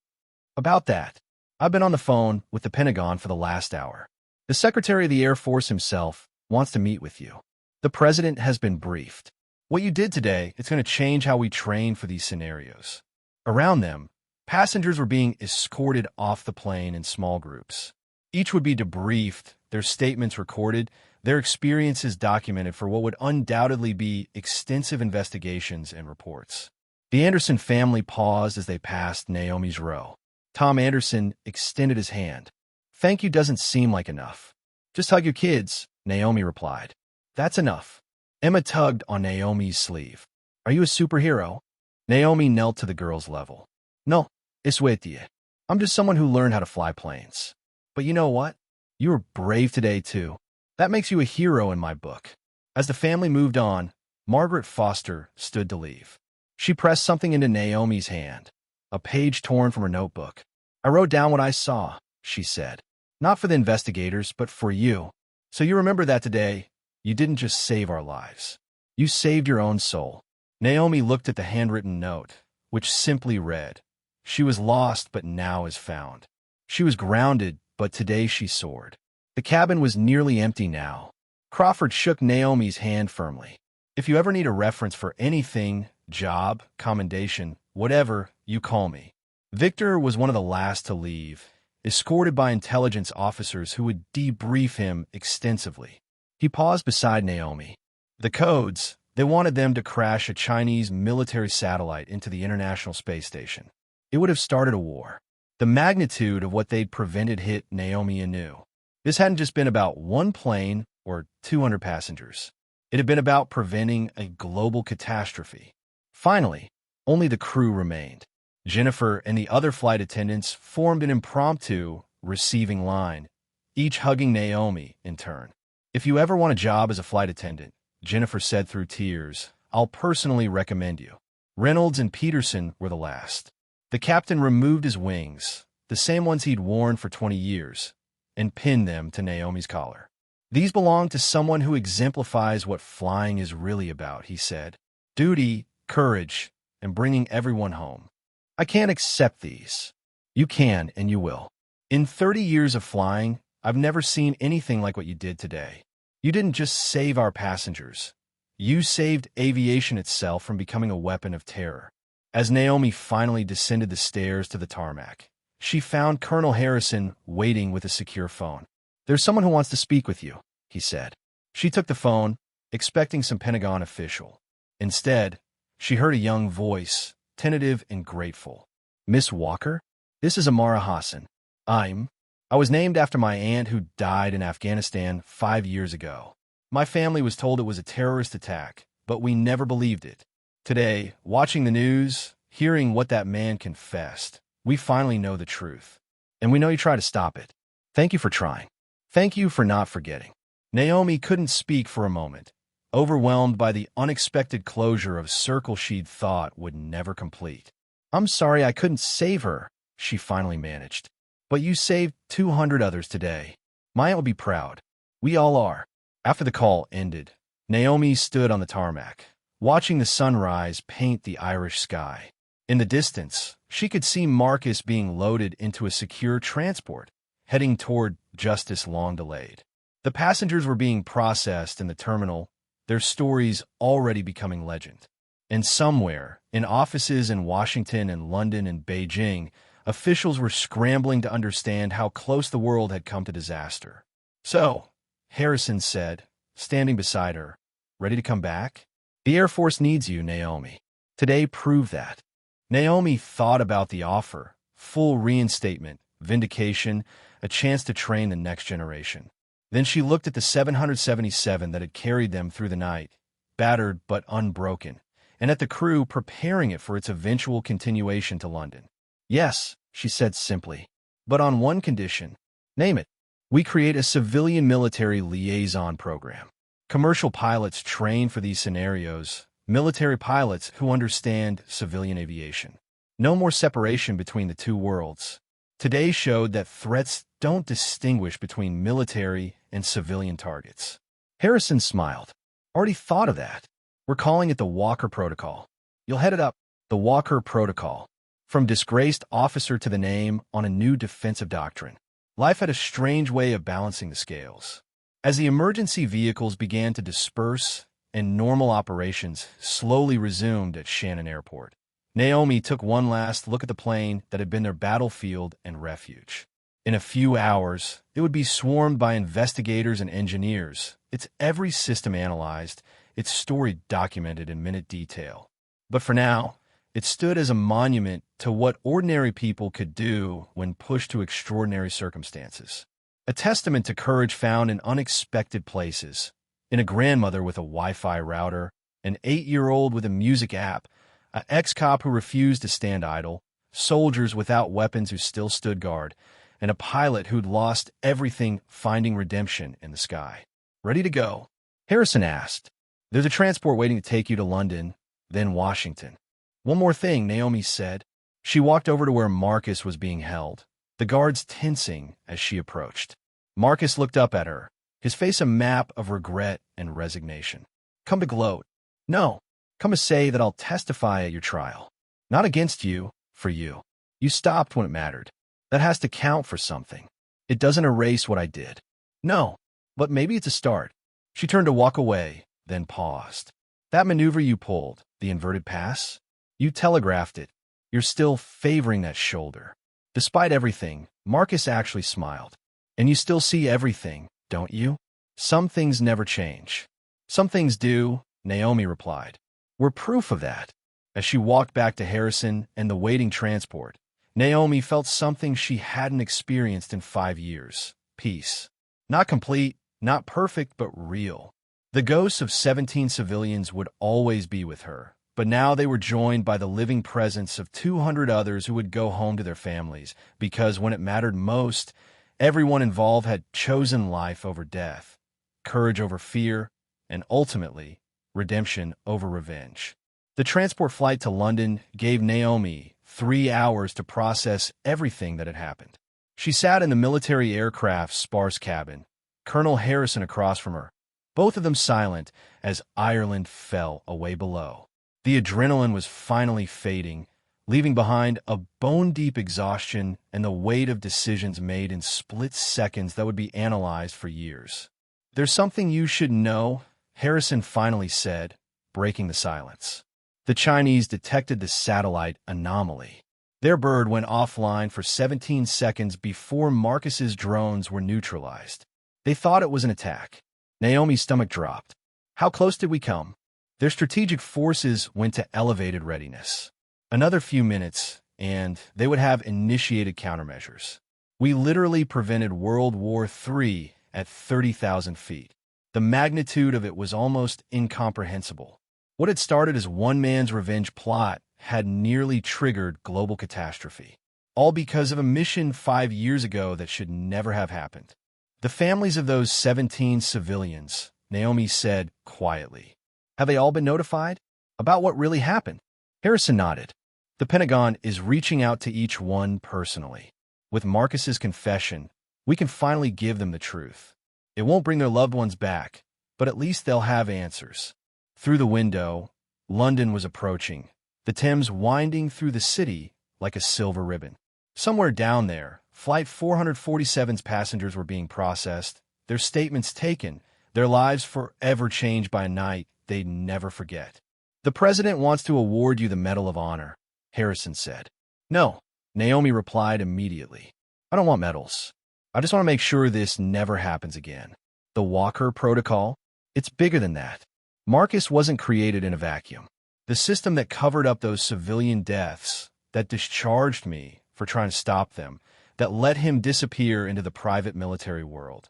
"About that, I've been on the phone with the Pentagon for the last hour. The Secretary of the Air Force himself wants to meet with you. The President has been briefed. What you did today, it's going to change how we train for these scenarios." Around them, passengers were being escorted off the plane in small groups. Each would be debriefed, their statements recorded, their experiences documented for what would undoubtedly be extensive investigations and reports. The Anderson family paused as they passed Naomi's row. Tom Anderson extended his hand. "Thank you doesn't seem like enough." "Just hug your kids," Naomi replied. "That's enough." Emma tugged on Naomi's sleeve. "Are you a superhero?" Naomi knelt to the girl's level. "No, it's with you. I'm just someone who learned how to fly planes. But you know what? You were brave today, too. That makes you a hero in my book." As the family moved on, Margaret Foster stood to leave. She pressed something into Naomi's hand, a page torn from her notebook. "I wrote down what I saw," she said. "Not for the investigators, but for you. So you remember that today, you didn't just save our lives. You saved your own soul." Naomi looked at the handwritten note, which simply read, "She was lost, but now is found." She was grounded, but today she soared. The cabin was nearly empty now. Crawford shook Naomi's hand firmly. "If you ever need a reference for anything, job, commendation, whatever, you call me." Victor was one of the last to leave, escorted by intelligence officers who would debrief him extensively. He paused beside Naomi. The codes, they wanted them to crash a Chinese military satellite into the International Space Station. It would have started a war. The magnitude of what they'd prevented hit Naomi anew. This hadn't just been about one plane or 200 passengers. It had been about preventing a global catastrophe. Finally, only the crew remained. Jennifer and the other flight attendants formed an impromptu receiving line, each hugging Naomi in turn. "If you ever want a job as a flight attendant," Jennifer said through tears, "I'll personally recommend you." Reynolds and Peterson were the last. The captain removed his wings, the same ones he'd worn for 20 years, and pinned them to Naomi's collar. "These belong to someone who exemplifies what flying is really about," he said. "Duty, courage, and bringing everyone home. I can't accept these." "You can, and you will. In 30 years of flying, I've never seen anything like what you did today. You didn't just save our passengers. You saved aviation itself from becoming a weapon of terror." As Naomi finally descended the stairs to the tarmac, she found Colonel Harrison waiting with a secure phone. "There's someone who wants to speak with you," he said. She took the phone, expecting some Pentagon official. Instead, she heard a young voice, tentative and grateful. "Miss Walker? This is Amara Hassan. I was named after my aunt who died in Afghanistan 5 years ago. My family was told it was a terrorist attack, but we never believed it. Today, watching the news, hearing what that man confessed, we finally know the truth. And we know you try to stop it. Thank you for trying. Thank you for not forgetting." Naomi couldn't speak for a moment, overwhelmed by the unexpected closure of a circle she'd thought would never complete. "I'm sorry I couldn't save her," she finally managed. "But you saved 200 others today. My aunt will be proud. We all are." After the call ended, Naomi stood on the tarmac, watching the sunrise paint the Irish sky. In the distance, she could see Marcus being loaded into a secure transport, heading toward justice long delayed. The passengers were being processed in the terminal, their stories already becoming legend. And somewhere, in offices in Washington and London and Beijing, officials were scrambling to understand how close the world had come to disaster. "So," Harrison said, standing beside her, Ready to come back? The Air Force needs you, Naomi. Today proved that. Naomi thought about the offer, full reinstatement, vindication, a chance to train the next generation. Then she looked at the 777 that had carried them through the night, battered but unbroken, and at the crew preparing it for its eventual continuation to London. Yes, she said simply, but on one condition. Name it. We create a civilian-military liaison program. Commercial pilots train for these scenarios, military pilots who understand civilian aviation. No more separation between the two worlds. Today showed that threats don't distinguish between military and civilian targets. Harrison smiled. Already thought of that. We're calling it the Walker Protocol. You'll head it up. The Walker Protocol. From disgraced officer to the name on a new defensive doctrine. Life had a strange way of balancing the scales. As the emergency vehicles began to disperse and normal operations slowly resumed at Shannon Airport, Naomi took one last look at the plane that had been their battlefield and refuge. In a few hours, it would be swarmed by investigators and engineers, its every system analyzed, its story documented in minute detail. But for now, it stood as a monument to what ordinary people could do when pushed to extraordinary circumstances. A testament to courage found in unexpected places, in a grandmother with a Wi-Fi router, an 8-year-old with a music app, an ex-cop who refused to stand idle, soldiers without weapons who still stood guard, and a pilot who'd lost everything finding redemption in the sky. Ready to go? Harrison asked. There's a transport waiting to take you to London, then Washington. One more thing, Naomi said. She walked over to where Marcus was being held, the guards tensing as she approached. Marcus looked up at her, his face a map of regret and resignation. Come to gloat. No, come to say that I'll testify at your trial. Not against you, for you. You stopped when it mattered. That has to count for something. It doesn't erase what I did. No, but maybe it's a start. She turned to walk away, then paused. That maneuver you pulled, the inverted pass, you telegraphed it. You're still favoring that shoulder. Despite everything, Marcus actually smiled. And you still see everything, don't you? Some things never change. Some things do, Naomi replied. We're proof of that. As she walked back to Harrison and the waiting transport, Naomi felt something she hadn't experienced in 5 years. Peace. Not complete, not perfect, but real. The ghosts of 17 civilians would always be with her, but now they were joined by the living presence of 200 others who would go home to their families, because when it mattered most, everyone involved had chosen life over death, courage over fear, and ultimately, redemption over revenge. The transport flight to London gave Naomi 3 hours to process everything that had happened. She sat in the military aircraft's sparse cabin, Colonel Harrison across from her, both of them silent as Ireland fell away below. The adrenaline was finally fading, leaving behind a bone-deep exhaustion and the weight of decisions made in split seconds that would be analyzed for years. There's something you should know, Harrison finally said, breaking the silence. The Chinese detected the satellite anomaly. Their bird went offline for 17 seconds before Marcus's drones were neutralized. They thought it was an attack. Naomi's stomach dropped. How close did we come? Their strategic forces went to elevated readiness. Another few minutes, and they would have initiated countermeasures. We literally prevented World War III at 30,000 feet. The magnitude of it was almost incomprehensible. What had started as one man's revenge plot had nearly triggered global catastrophe, all because of a mission 5 years ago that should never have happened. The families of those 17 civilians, Naomi said quietly. Have they all been notified? About what really happened? Harrison nodded. The Pentagon is reaching out to each one personally. With Marcus's confession, we can finally give them the truth. It won't bring their loved ones back, but at least they'll have answers. Through the window, London was approaching, the Thames winding through the city like a silver ribbon. Somewhere down there, Flight 447's passengers were being processed, their statements taken, their lives forever changed by a night they'd never forget. The president wants to award you the Medal of Honor, Harrison said. No, Naomi replied immediately. I don't want medals. I just want to make sure this never happens again. The Walker Protocol? It's bigger than that. Marcus wasn't created in a vacuum. The system that covered up those civilian deaths, that discharged me for trying to stop them, that let him disappear into the private military world,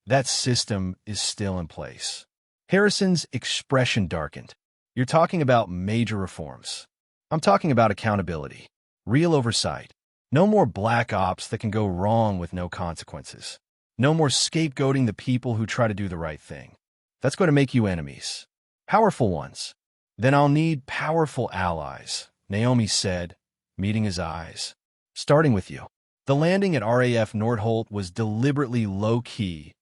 that system is still in place. Harrison's expression darkened. You're talking about major reforms. I'm talking about accountability, real oversight. No more black ops that can go wrong with no consequences. No more scapegoating the people who try to do the right thing. That's going to make you enemies. Powerful ones. Then I'll need powerful allies, Naomi said, meeting his eyes. Starting with you. The landing at RAF Nordholt was deliberately low-key,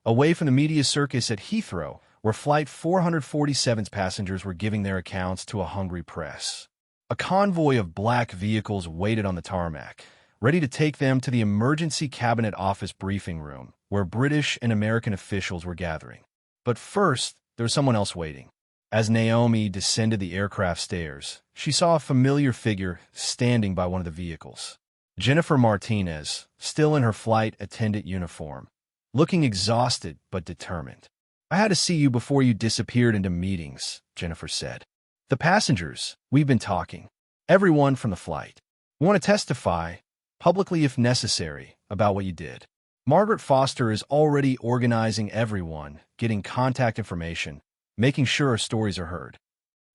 away from the media circus at Heathrow, where Flight 447's passengers were giving their accounts to a hungry press. A convoy of black vehicles waited on the tarmac, ready to take them to the emergency cabinet office briefing room, where British and American officials were gathering. But first, there was someone else waiting. As Naomi descended the aircraft stairs, she saw a familiar figure standing by one of the vehicles. Jennifer Martinez, still in her flight attendant uniform, looking exhausted but determined. I had to see you before you disappeared into meetings, Jennifer said. The passengers, we've been talking. Everyone from the flight. We want to testify, publicly if necessary, about what you did. Margaret Foster is already organizing everyone, getting contact information, making sure our stories are heard.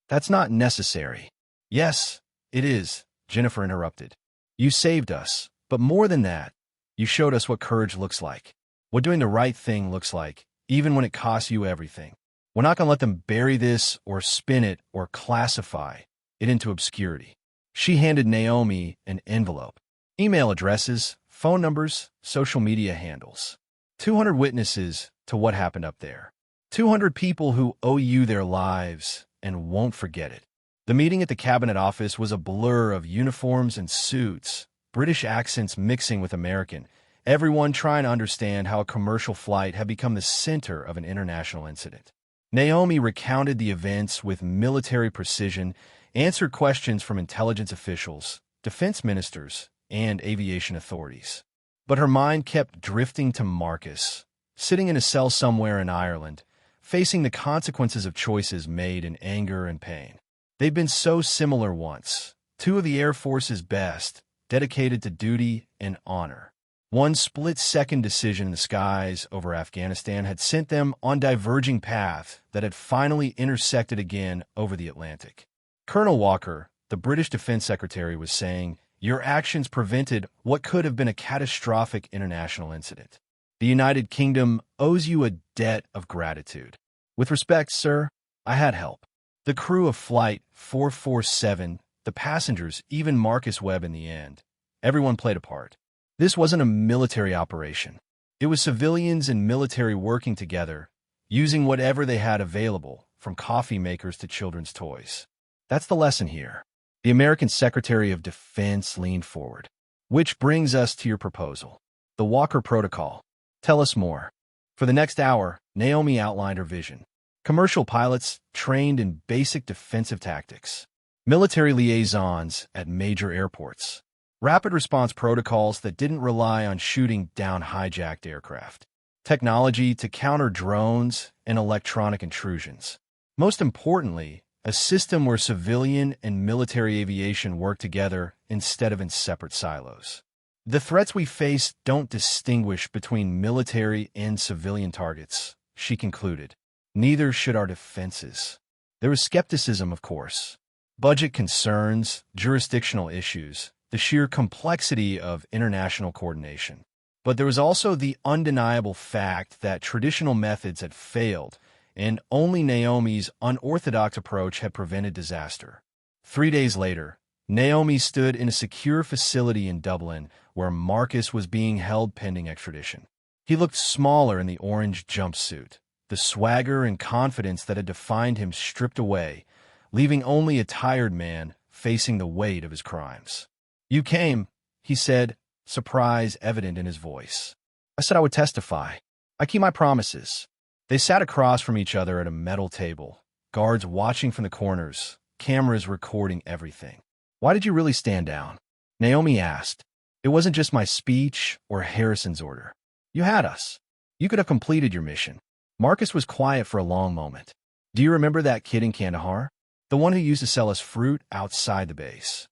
That's not necessary. Yes, it is, Jennifer interrupted. You saved us, but more than that, you showed us what courage looks like, what doing the right thing looks like, even when it costs you everything. We're not going to let them bury this or spin it or classify it into obscurity. She handed Naomi an envelope. Email addresses, phone numbers, social media handles. 200 witnesses to what happened up there. 200 people who owe you their lives and won't forget it. The meeting at the cabinet office was a blur of uniforms and suits, British accents mixing with American, everyone trying to understand how a commercial flight had become the center of an international incident. Naomi recounted the events with military precision, answered questions from intelligence officials, defense ministers, and aviation authorities. But her mind kept drifting to Marcus, sitting in a cell somewhere in Ireland, facing the consequences of choices made in anger and pain. They'd been so similar once, two of the Air Force's best, dedicated to duty and honor. One split-second decision in the skies over Afghanistan had sent them on diverging paths that had finally intersected again over the Atlantic. Colonel Walker, the British Defense Secretary, was saying, "Your actions prevented what could have been a catastrophic international incident. The United Kingdom owes you a debt of gratitude. With respect, sir, I had help. The crew of Flight 447, the passengers, even Marcus Webb in the end. Everyone played a part. This wasn't a military operation. It was civilians and military working together, using whatever they had available, from coffee makers to children's toys. That's the lesson here." The American Secretary of Defense leaned forward. "Which brings us to your proposal. The Walker Protocol. Tell us more." For the next hour, Naomi outlined her vision. Commercial pilots trained in basic defensive tactics. Military liaisons at major airports. Rapid response protocols that didn't rely on shooting down hijacked aircraft. Technology to counter drones and electronic intrusions. Most importantly, a system where civilian and military aviation work together instead of in separate silos. The threats we face don't distinguish between military and civilian targets, she concluded. Neither should our defenses. There was skepticism, of course. Budget concerns, jurisdictional issues, the sheer complexity of international coordination. But there was also the undeniable fact that traditional methods had failed, and only Naomi's unorthodox approach had prevented disaster. 3 days later, Naomi stood in a secure facility in Dublin where Marcus was being held pending extradition. He looked smaller in the orange jumpsuit, the swagger and confidence that had defined him stripped away, leaving only a tired man facing the weight of his crimes. "You came," he said, surprise evident in his voice. "I said I would testify. I keep my promises." They sat across from each other at a metal table, guards watching from the corners, cameras recording everything. "Why did you really stand down?" Naomi asked. "It wasn't just my speech or Harrison's order. You had us. You could have completed your mission." Marcus was quiet for a long moment. Do you remember that kid in Kandahar? The one who used to sell us fruit outside the base?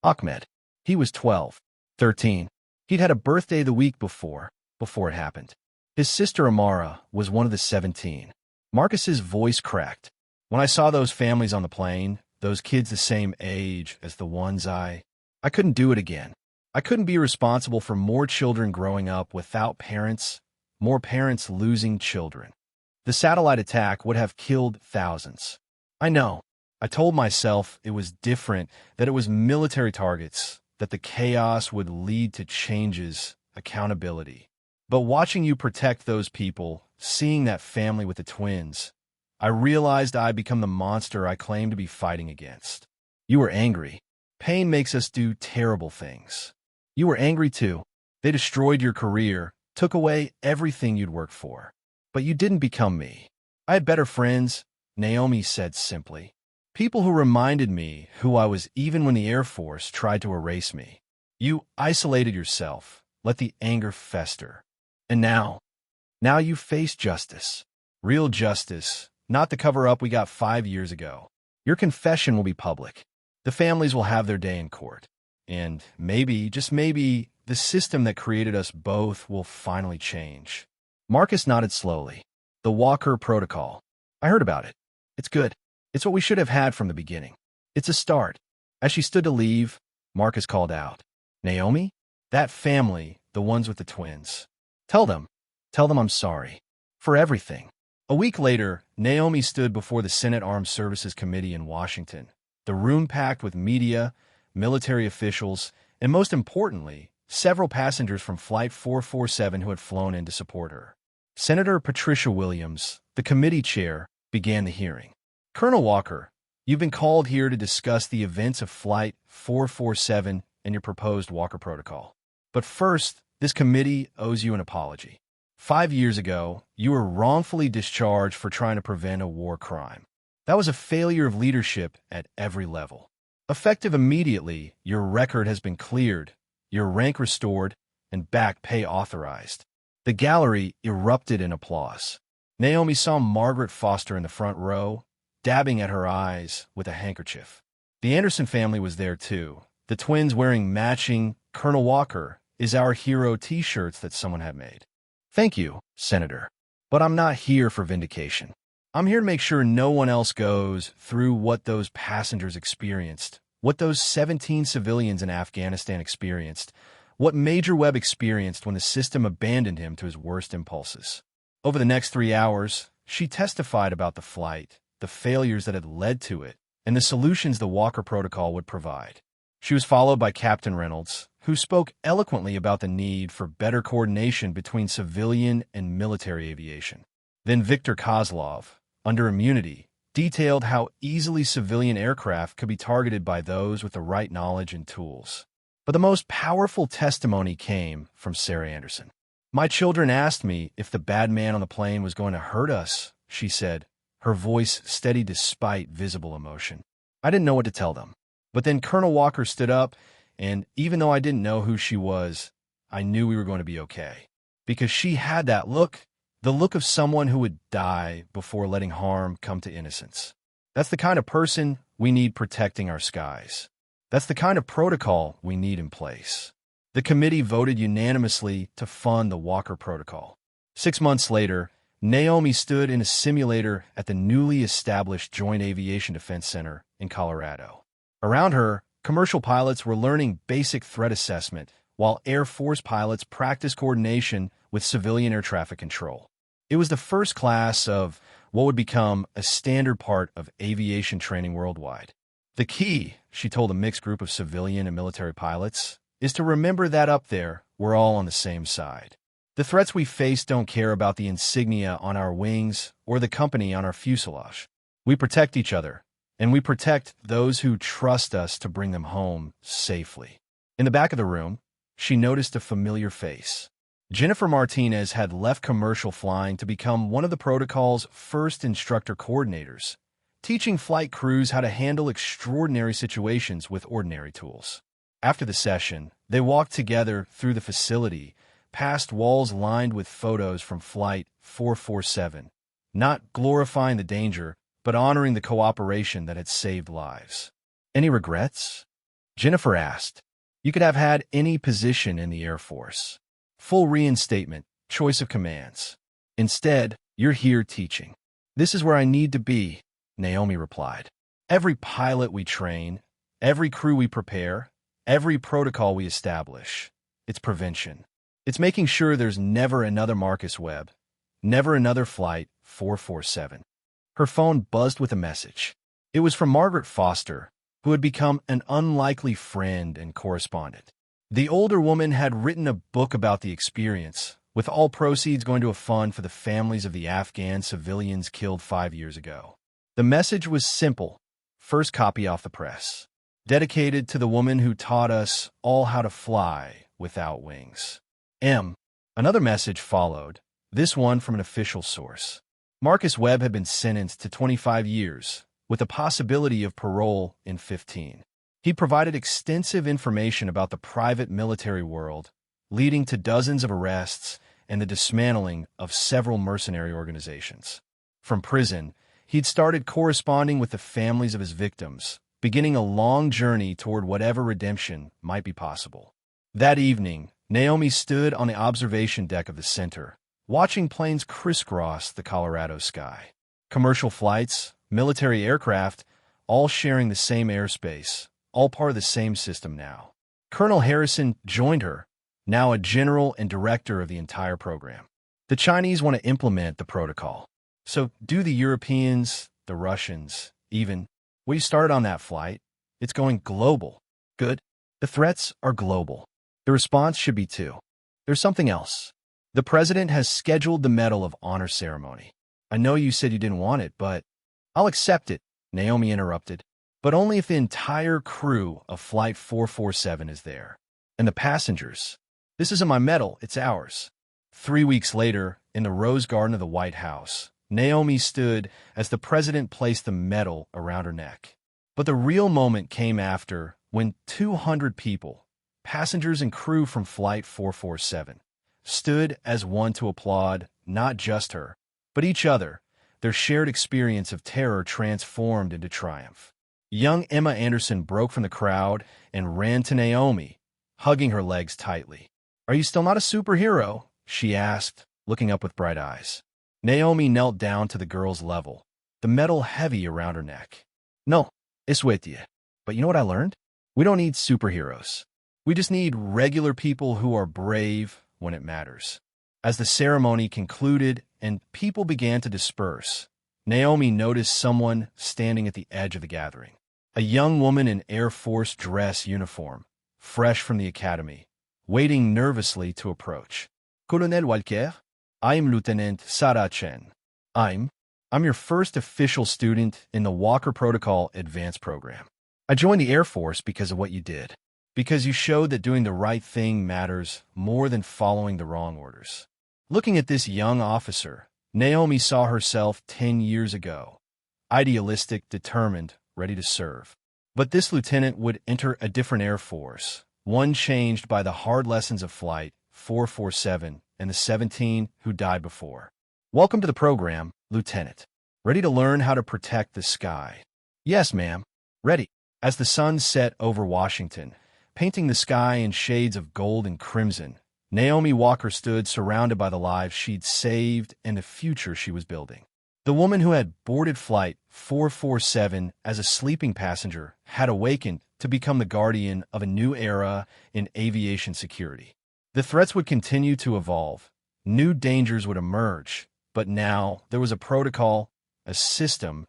Ahmed. He was 12, 13. He'd had a birthday the week before it happened. His sister Amara was one of the 17. Marcus's voice cracked. When I saw those families on the plane, those kids the same age as the ones I couldn't do it again. I couldn't be responsible for more children growing up without parents, more parents losing children. The satellite attack would have killed thousands. I know. I told myself it was different, that it was military targets, that the chaos would lead to changes, accountability. But watching you protect those people, seeing that family with the twins, I realized I'd become the monster I claimed to be fighting against. You were angry. Pain makes us do terrible things. You were angry too. They destroyed your career, took away everything you'd worked for. But you didn't become me. I had better friends, Naomi said simply. People who reminded me who I was even when the Air Force tried to erase me. You isolated yourself, let the anger fester. And now you face justice. Real justice, not the cover-up we got 5 years ago. Your confession will be public. The families will have their day in court. And maybe, just maybe, the system that created us both will finally change. Marcus nodded slowly. The Walker Protocol. I heard about it. It's good. It's what we should have had from the beginning. It's a start. As she stood to leave, Marcus called out, Naomi? That family, the ones with the twins. Tell them I'm sorry. For everything. A week later, Naomi stood before the Senate Armed Services Committee in Washington, the room packed with media, military officials, and most importantly, several passengers from Flight 447 who had flown in to support her. Senator Patricia Williams, the committee chair, began the hearing. Colonel Walker, you've been called here to discuss the events of Flight 447 and your proposed Walker Protocol. But first, this committee owes you an apology. 5 years ago, you were wrongfully discharged for trying to prevent a war crime. That was a failure of leadership at every level. Effective immediately, your record has been cleared, your rank restored, and back pay authorized. The gallery erupted in applause. Naomi saw Margaret Foster in the front row, dabbing at her eyes with a handkerchief. The Anderson family was there too, the twins wearing matching Colonel Walker is our hero t-shirts that someone had made. Thank you, Senator. But I'm not here for vindication. I'm here to make sure no one else goes through what those passengers experienced, what those 17 civilians in Afghanistan experienced, what Major Webb experienced when the system abandoned him to his worst impulses. Over the next 3 hours, she testified about the flight, the failures that had led to it, and the solutions the Walker Protocol would provide. She was followed by Captain Reynolds, who spoke eloquently about the need for better coordination between civilian and military aviation. Then Viktor Kozlov, under immunity, detailed how easily civilian aircraft could be targeted by those with the right knowledge and tools. But the most powerful testimony came from Sarah Anderson. My children asked me if the bad man on the plane was going to hurt us, she said, her voice steady despite visible emotion. I didn't know what to tell them. But then Colonel Walker stood up, and even though I didn't know who she was, I knew we were going to be okay. Because she had that look, the look of someone who would die before letting harm come to innocence. That's the kind of person we need protecting our skies. That's the kind of protocol we need in place. The committee voted unanimously to fund the Walker Protocol. 6 months later, Naomi stood in a simulator at the newly established Joint Aviation Defense Center in Colorado. Around her, commercial pilots were learning basic threat assessment, while Air Force pilots practiced coordination with civilian air traffic control. It was the first class of what would become a standard part of aviation training worldwide. The key, she told a mixed group of civilian and military pilots, is to remember that up there, we're all on the same side. The threats we face don't care about the insignia on our wings or the company on our fuselage. We protect each other, and we protect those who trust us to bring them home safely. In the back of the room, she noticed a familiar face. Jennifer Martinez had left commercial flying to become one of the protocol's first instructor coordinators, teaching flight crews how to handle extraordinary situations with ordinary tools. After the session, they walked together through the facility, past walls lined with photos from Flight 447, not glorifying the danger, but but honoring the cooperation that had saved lives. Any regrets? Jennifer asked. You could have had any position in the Air Force. Full reinstatement, choice of commands. Instead, you're here teaching. This is where I need to be, Naomi replied. Every pilot we train, every crew we prepare, every protocol we establish, it's prevention. It's making sure there's never another Marcus Webb, never another Flight 447. Her phone buzzed with a message. It was from Margaret Foster, who had become an unlikely friend and correspondent. The older woman had written a book about the experience, with all proceeds going to a fund for the families of the Afghan civilians killed 5 years ago. The message was simple, first copy off the press, dedicated to the woman who taught us all how to fly without wings. Another message followed, this one from an official source. Marcus Webb had been sentenced to 25 years, with the possibility of parole in 15. He provided extensive information about the private military world, leading to dozens of arrests and the dismantling of several mercenary organizations. From prison, he'd started corresponding with the families of his victims, beginning a long journey toward whatever redemption might be possible. That evening, Naomi stood on the observation deck of the center, watching planes crisscross the Colorado sky. Commercial flights, military aircraft, all sharing the same airspace, all part of the same system now. Colonel Harrison joined her, now a general and director of the entire program. The Chinese want to implement the protocol. So do the Europeans, the Russians, even. We started on that flight. It's going global. Good. The threats are global. The response should be too. There's something else. The president has scheduled the Medal of Honor ceremony. I know you said you didn't want it, but I'll accept it, Naomi interrupted. But only if the entire crew of Flight 447 is there. And the passengers. This isn't my medal, it's ours. 3 weeks later, in the Rose Garden of the White House, Naomi stood as the president placed the medal around her neck. But the real moment came after, when 200 people, passengers and crew from Flight 447, stood as one to applaud not just her, but each other, their shared experience of terror transformed into triumph. Young Emma Anderson broke from the crowd and ran to Naomi, hugging her legs tightly. Are you still not a superhero? She asked, looking up with bright eyes. Naomi knelt down to the girl's level, the medal heavy around her neck. No, it's with you. But you know what I learned? We don't need superheroes. We just need regular people who are brave when it matters. As the ceremony concluded and people began to disperse, Naomi noticed someone standing at the edge of the gathering. A young woman in Air Force dress uniform, fresh from the academy, waiting nervously to approach. Colonel Walker, I am Lieutenant Sarah Chen. I'm your first official student in the Walker Protocol Advanced Program. I joined the Air Force because of what you did. Because you showed that doing the right thing matters more than following the wrong orders. Looking at this young officer, Naomi saw herself 10 years ago, idealistic, determined, ready to serve. But this lieutenant would enter a different Air Force, one changed by the hard lessons of Flight 447 and the 17 who died before. Welcome to the program, Lieutenant. Ready to learn how to protect the sky? Yes, ma'am. Ready. As the sun set over Washington, painting the sky in shades of gold and crimson, Naomi Walker stood surrounded by the lives she'd saved and the future she was building. The woman who had boarded Flight 447 as a sleeping passenger had awakened to become the guardian of a new era in aviation security. The threats would continue to evolve. New dangers would emerge, but now there was a protocol, a system,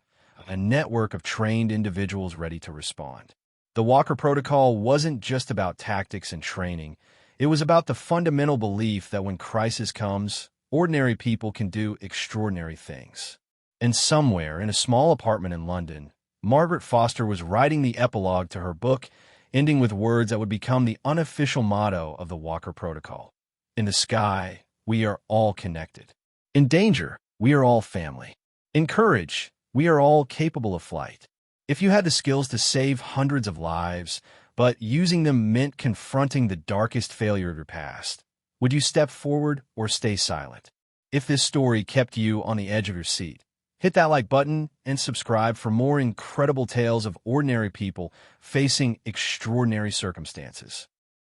a network of trained individuals ready to respond. The Walker Protocol wasn't just about tactics and training. It was about the fundamental belief that when crisis comes, ordinary people can do extraordinary things. And somewhere, in a small apartment in London, Margaret Foster was writing the epilogue to her book, ending with words that would become the unofficial motto of the Walker Protocol. In the sky, we are all connected. In danger, we are all family. In courage, we are all capable of flight. If you had the skills to save hundreds of lives, but using them meant confronting the darkest failure of your past, would you step forward or stay silent? If this story kept you on the edge of your seat, Hit that like button and subscribe for more incredible tales of ordinary people facing extraordinary circumstances.